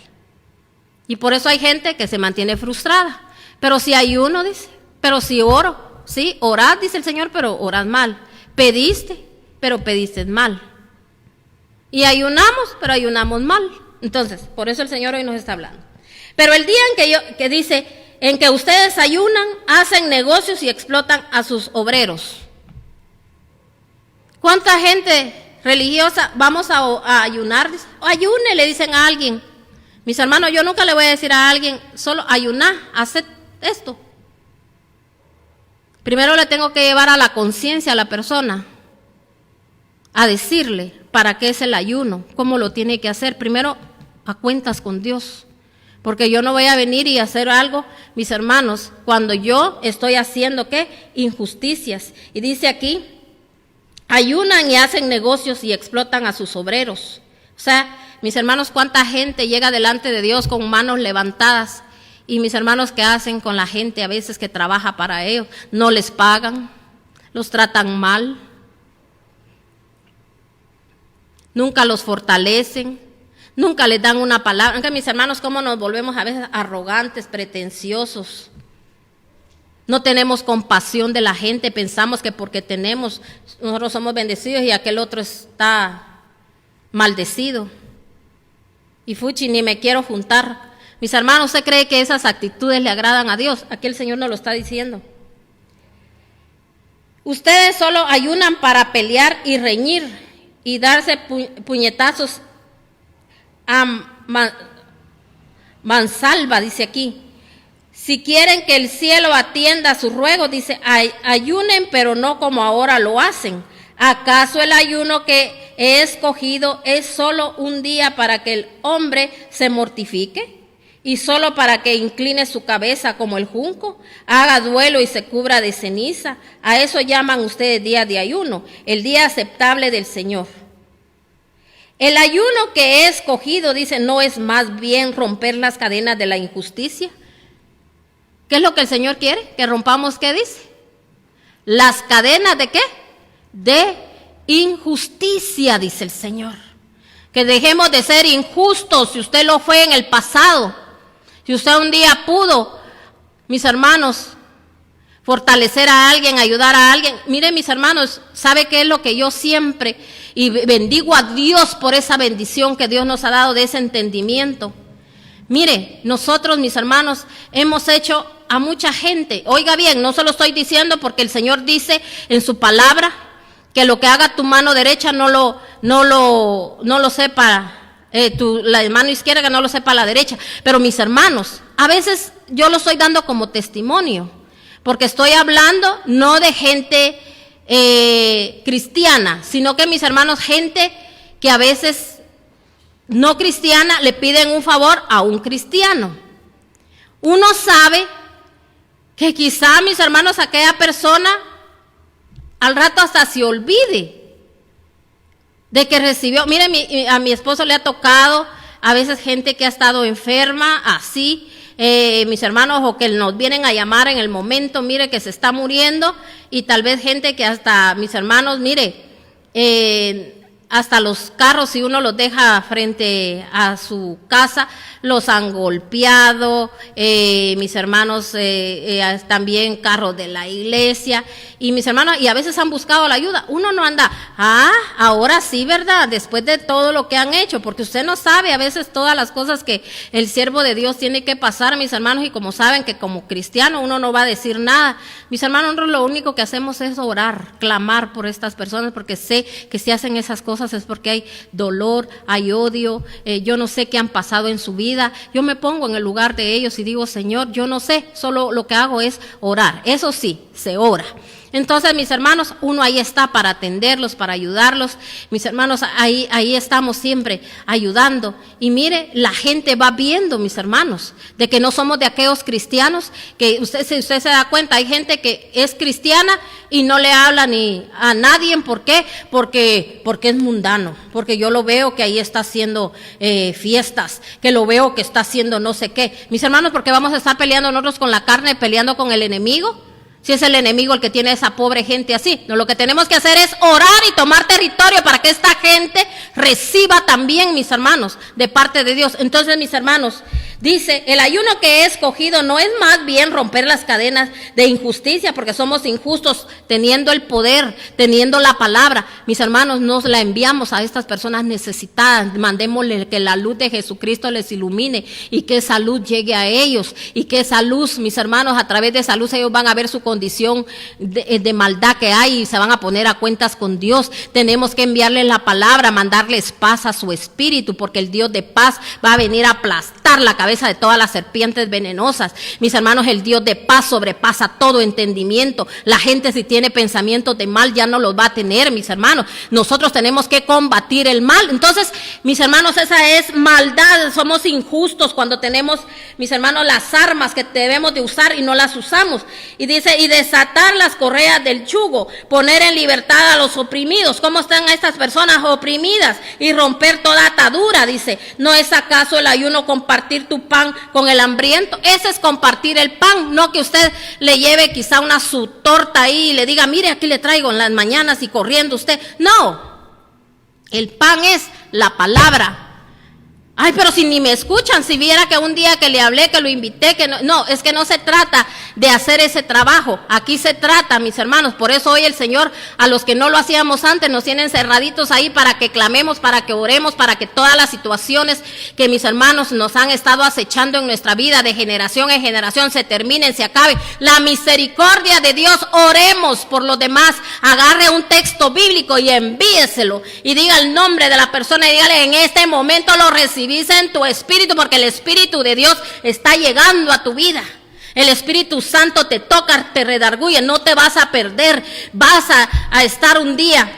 Y por eso hay gente que se mantiene frustrada. Pero si ayuno, dice, pero si oro, sí, orad, dice el Señor, pero orad mal. Pediste, pero pediste mal. Y ayunamos, pero ayunamos mal. Entonces, por eso el Señor hoy nos está hablando. Pero el día que dice, en que ustedes ayunan, hacen negocios y explotan a sus obreros. ¿Cuánta gente religiosa vamos a ayunar? Ayune, le dicen a alguien. Mis hermanos, yo nunca le voy a decir a alguien, solo ayuná, haced esto. Primero le tengo que llevar a la conciencia a la persona, a decirle para qué es el ayuno, cómo lo tiene que hacer. Primero, a cuentas con Dios. Porque yo no voy a venir y hacer algo, mis hermanos, cuando yo estoy haciendo, ¿qué? Injusticias. Y dice aquí, ayunan y hacen negocios y explotan a sus obreros. O sea, mis hermanos, cuánta gente llega delante de Dios con manos levantadas. Y mis hermanos, ¿qué hacen con la gente a veces que trabaja para ellos? No les pagan, los tratan mal, nunca los fortalecen. Nunca les dan una palabra. Aunque mis hermanos, cómo nos volvemos a veces arrogantes, pretenciosos. No tenemos compasión de la gente. Pensamos que porque nosotros somos bendecidos y aquel otro está maldecido. Y fuchi, ni me quiero juntar. Mis hermanos, ¿usted cree que esas actitudes le agradan a Dios? Aquí el Señor nos lo está diciendo. Ustedes solo ayunan para pelear y reñir y darse puñetazos a mansalva, dice aquí. Si quieren que el cielo atienda a sus ruegos, dice, ayunen, pero no como ahora lo hacen. ¿Acaso el ayuno que he escogido es solo un día para que el hombre se mortifique y solo para que incline su cabeza como el junco, haga duelo y se cubra de ceniza. A eso llaman ustedes día de ayuno, el día aceptable del Señor. El ayuno que he escogido, dice, no es más bien romper las cadenas de la injusticia. ¿Qué es lo que el Señor quiere? Que rompamos, ¿qué dice? Las cadenas ¿de qué? De injusticia, dice el Señor. Que dejemos de ser injustos. Si usted lo fue en el pasado, si usted un día pudo, mis hermanos, fortalecer a alguien, ayudar a alguien. Miren, mis hermanos, ¿sabe qué es lo que yo siempre, y bendigo a Dios por esa bendición que Dios nos ha dado de ese entendimiento? Mire, nosotros, mis hermanos, hemos hecho a mucha gente. Oiga bien, no se lo estoy diciendo porque el Señor dice en su palabra que lo que haga tu mano derecha no lo sepa la mano izquierda, que no lo sepa la derecha. Pero mis hermanos, a veces yo lo estoy dando como testimonio, porque estoy hablando no de gente cristiana, sino que mis hermanos, gente que a veces no cristiana le piden un favor a un cristiano. Uno sabe que quizá, mis hermanos, aquella persona al rato hasta se olvide de que recibió. Miren, a mi esposo le ha tocado a veces gente que ha estado enferma, así, mis hermanos, o que nos vienen a llamar en el momento, mire, que se está muriendo, y tal vez gente que hasta, mis hermanos, mire, hasta los carros, si uno los deja frente a su casa, los han golpeado, mis hermanos, también carros de la iglesia, y mis hermanos, y a veces han buscado la ayuda. Uno no anda, ahora sí, ¿verdad? Después de todo lo que han hecho, porque usted no sabe a veces todas las cosas que el siervo de Dios tiene que pasar, mis hermanos, y como saben que como cristiano uno no va a decir nada. Mis hermanos, nosotros lo único que hacemos es orar, clamar por estas personas, porque sé que si hacen esas cosas es porque hay dolor, hay odio, yo no sé qué han pasado en su vida. Yo me pongo en el lugar de ellos y digo, Señor, yo no sé, solo lo que hago es orar. Eso sí, se ora. Entonces, mis hermanos, uno ahí está para atenderlos, para ayudarlos. Mis hermanos, ahí estamos siempre ayudando. Y mire, la gente va viendo, mis hermanos, de que no somos de aquellos cristianos, que si usted se da cuenta, hay gente que es cristiana y no le habla ni a nadie. ¿Por qué? Porque es mundano, porque yo lo veo que ahí está haciendo fiestas, que lo veo que está haciendo no sé qué. Mis hermanos, ¿por qué vamos a estar peleando nosotros con la carne, peleando con el enemigo? Si es el enemigo el que tiene esa pobre gente así. No, lo que tenemos que hacer es orar y tomar territorio para que esta gente reciba también, mis hermanos, de parte de Dios. Entonces, mis hermanos, dice, el ayuno que he escogido no es más bien romper las cadenas de injusticia, porque somos injustos teniendo el poder, teniendo la palabra. Mis hermanos, nos la enviamos a estas personas necesitadas. Mandémosle que la luz de Jesucristo les ilumine y que esa luz llegue a ellos, y que esa luz, mis hermanos, a través de esa luz ellos van a ver su condición de maldad que hay y se van a poner a cuentas con Dios. Tenemos que enviarles la palabra, mandarles paz a su espíritu, porque el Dios de paz va a venir a aplastar la cabeza de todas las serpientes venenosas. Mis hermanos, el Dios de paz sobrepasa todo entendimiento. La gente, si tiene pensamientos de mal, ya no los va a tener, mis hermanos. Nosotros tenemos que combatir el mal. Entonces, mis hermanos, esa es maldad. Somos injustos cuando tenemos, mis hermanos, las armas que debemos de usar y no las usamos. Y dice, y desatar las correas del yugo, poner en libertad a los oprimidos. ¿Cómo están estas personas oprimidas? Y romper toda atadura, dice. ¿No es acaso el ayuno compartir tu pan con el hambriento? Ese es compartir el pan, no que usted le lleve quizá su torta ahí y le diga, mire, aquí le traigo en las mañanas, y corriendo usted. No, el pan es la palabra. Ay, pero si ni me escuchan, si viera que un día que le hablé, que lo invité, que no, es que no se trata de hacer ese trabajo. Aquí se trata, mis hermanos, por eso hoy el Señor, a los que no lo hacíamos antes, nos tienen cerraditos ahí para que clamemos, para que oremos, para que todas las situaciones que, mis hermanos, nos han estado acechando en nuestra vida de generación en generación se terminen, se acaben. La misericordia de Dios, oremos por los demás. Agarre un texto bíblico y envíeselo y diga el nombre de la persona y dígale, en este momento lo recibí en tu espíritu, porque el Espíritu de Dios está llegando a tu vida. El Espíritu Santo te toca, te redarguye, no te vas a perder, vas a estar un día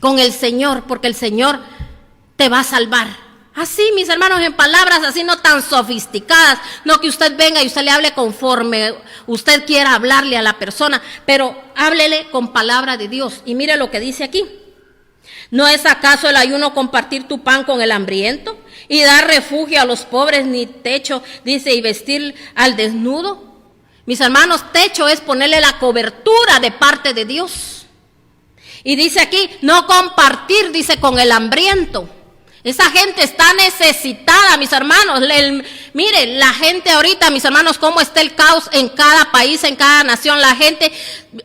con el Señor, porque el Señor te va a salvar. Así, mis hermanos, en palabras así no tan sofisticadas, no que usted venga y usted le hable conforme usted quiera hablarle a la persona, pero háblele con palabra de Dios. Y mire lo que dice aquí. ¿No es acaso el ayuno compartir tu pan con el hambriento y dar refugio a los pobres, ni techo, dice, y vestir al desnudo? Mis hermanos, techo es ponerle la cobertura de parte de Dios. Y dice aquí, no compartir, dice, con el hambriento. Esa gente está necesitada, mis hermanos. Mire, la gente ahorita, mis hermanos, cómo está el caos en cada país, en cada nación. La gente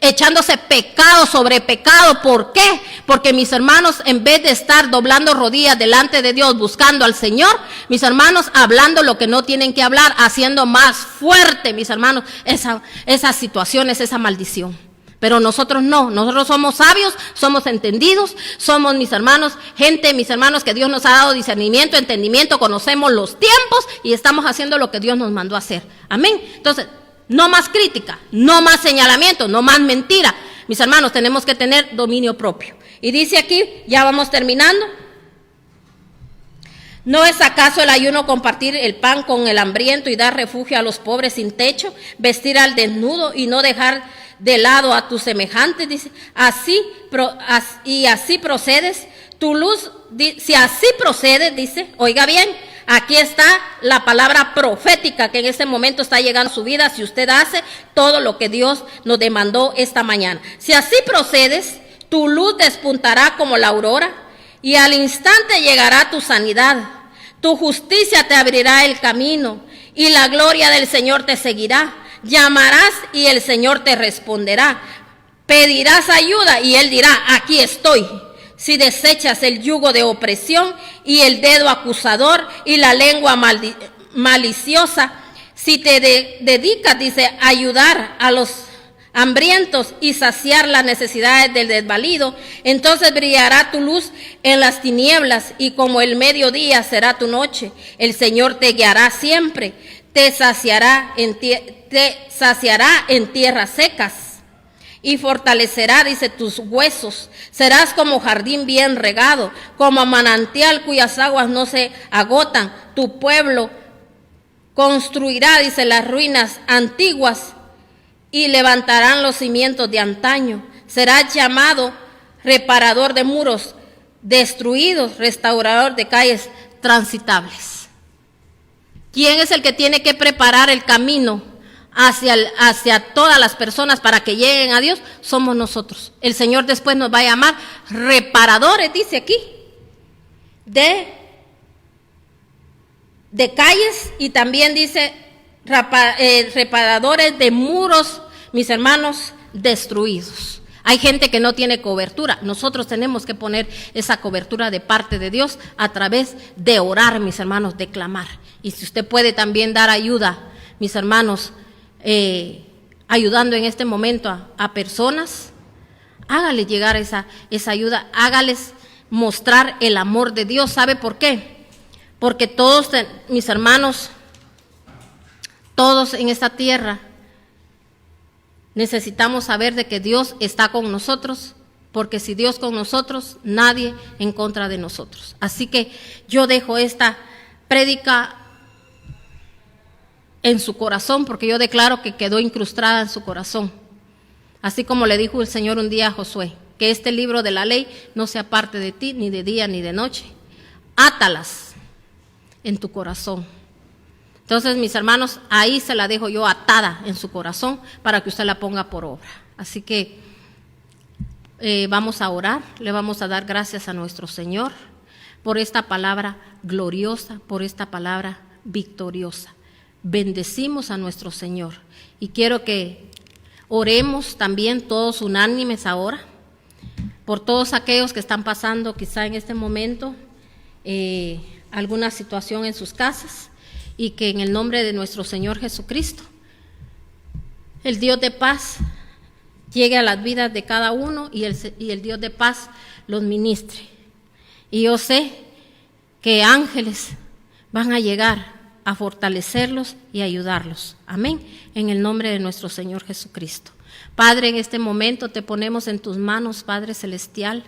echándose pecado sobre pecado. ¿Por qué? Porque, mis hermanos, en vez de estar doblando rodillas delante de Dios, buscando al Señor, mis hermanos, hablando lo que no tienen que hablar, haciendo más fuerte, mis hermanos, esas situaciones, esa maldición. Pero nosotros no, nosotros somos sabios, somos entendidos, somos, mis hermanos, gente, mis hermanos, que Dios nos ha dado discernimiento, entendimiento, conocemos los tiempos y estamos haciendo lo que Dios nos mandó a hacer. Amén. Entonces, no más crítica, no más señalamiento, no más mentira. Mis hermanos, tenemos que tener dominio propio. Y dice aquí, ya vamos terminando. ¿No es acaso el ayuno compartir el pan con el hambriento y dar refugio a los pobres sin techo, vestir al desnudo y no dejar de lado a tus semejantes? Dice, así procedes, tu luz, si así procedes, dice, oiga bien, aquí está la palabra profética que en este momento está llegando a su vida, si usted hace todo lo que Dios nos demandó esta mañana. Si así procedes, tu luz despuntará como la aurora, y al instante llegará tu sanidad. Tu justicia te abrirá el camino, y la gloria del Señor te seguirá. Llamarás y el Señor te responderá. Pedirás ayuda y Él dirá, aquí estoy. Si desechas el yugo de opresión y el dedo acusador y la lengua maliciosa, si te dedicas, dice, a ayudar a los hambrientos y saciar las necesidades del desvalido, entonces brillará tu luz en las tinieblas y como el mediodía será tu noche. El Señor te guiará siempre, te saciará en tierras secas y fortalecerá, dice, tus huesos. Serás como jardín bien regado, como manantial cuyas aguas no se agotan. Tu pueblo construirá, dice, las ruinas antiguas y levantarán los cimientos de antaño. Serás llamado reparador de muros destruidos, restaurador de calles transitables. ¿Quién es el que tiene que preparar el camino hacia todas las personas para que lleguen a Dios? Somos nosotros. El Señor después nos va a llamar reparadores, dice aquí, de calles, y también dice reparadores de muros, mis hermanos, destruidos. Hay gente que no tiene cobertura. Nosotros tenemos que poner esa cobertura de parte de Dios a través de orar, mis hermanos, de clamar. Y si usted puede también dar ayuda, mis hermanos, ayudando en este momento a personas, hágale llegar esa ayuda, hágales mostrar el amor de Dios. ¿Sabe por qué? Porque todos, mis hermanos, todos en esta tierra necesitamos saber de que Dios está con nosotros, porque si Dios con nosotros, nadie en contra de nosotros. Así que yo dejo esta prédica en su corazón, porque yo declaro que quedó incrustada en su corazón. Así como le dijo el Señor un día a Josué, que este libro de la ley no sea parte de ti, ni de día ni de noche. Átalas en tu corazón. Entonces, mis hermanos, ahí se la dejo yo atada en su corazón para que usted la ponga por obra. Así que vamos a orar, le vamos a dar gracias a nuestro Señor por esta palabra gloriosa, por esta palabra victoriosa. Bendecimos a nuestro Señor y quiero que oremos también todos unánimes ahora por todos aquellos que están pasando quizá en este momento alguna situación en sus casas, y que en el nombre de nuestro Señor Jesucristo, el Dios de paz llegue a las vidas de cada uno y el Dios de paz los ministre. Y yo sé que ángeles van a llegar a fortalecerlos y ayudarlos. Amén. En el nombre de nuestro Señor Jesucristo. Padre, en este momento te ponemos en tus manos, Padre Celestial,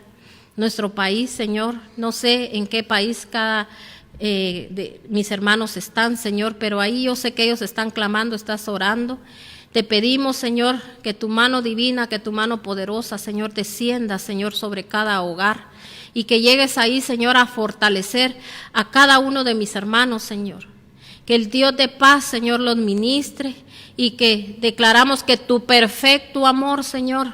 nuestro país, Señor. No sé en qué país cada mis hermanos están, Señor, pero ahí yo sé que ellos están clamando, estás orando. Te pedimos, Señor, que tu mano divina, que tu mano poderosa, Señor, descienda, Señor, sobre cada hogar y que llegues ahí, Señor, a fortalecer a cada uno de mis hermanos, Señor. Que el Dios de paz, Señor, los ministre y que declaramos que tu perfecto amor, Señor,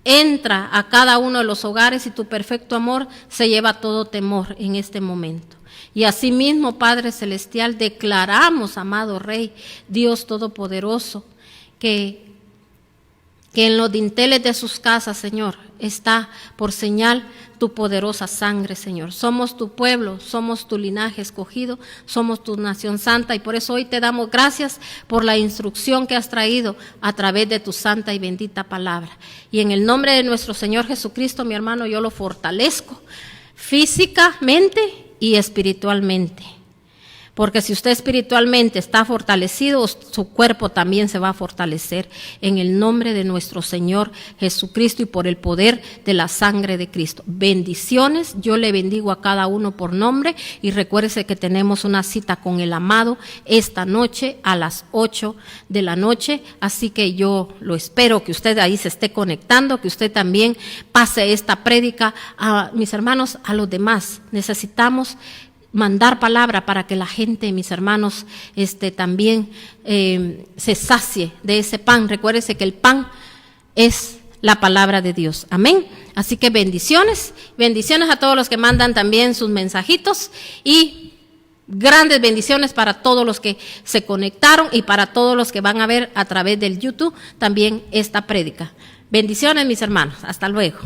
entra a cada uno de los hogares y tu perfecto amor se lleva todo temor en este momento. Y asimismo, Padre Celestial, declaramos, amado Rey, Dios Todopoderoso, que en los dinteles de sus casas, Señor, está por señal tu poderosa sangre, Señor. Somos tu pueblo, somos tu linaje escogido, somos tu nación santa y por eso hoy te damos gracias por la instrucción que has traído a través de tu santa y bendita palabra. Y en el nombre de nuestro Señor Jesucristo, mi hermano, yo lo fortalezco físicamente y espiritualmente. Porque si usted espiritualmente está fortalecido, su cuerpo también se va a fortalecer en el nombre de nuestro Señor Jesucristo y por el poder de la sangre de Cristo. Bendiciones, yo le bendigo a cada uno por nombre y recuérdese que tenemos una cita con el amado esta noche a las 8 de la noche, así que yo lo espero que usted ahí se esté conectando, que usted también pase esta prédica a mis hermanos, a los demás. Necesitamos mandar palabra para que la gente, mis hermanos, también se sacie de ese pan. Recuérdese que el pan es la palabra de Dios. Amén. Así que bendiciones a todos los que mandan también sus mensajitos y grandes bendiciones para todos los que se conectaron y para todos los que van a ver a través del YouTube también esta prédica. Bendiciones, mis hermanos. Hasta luego.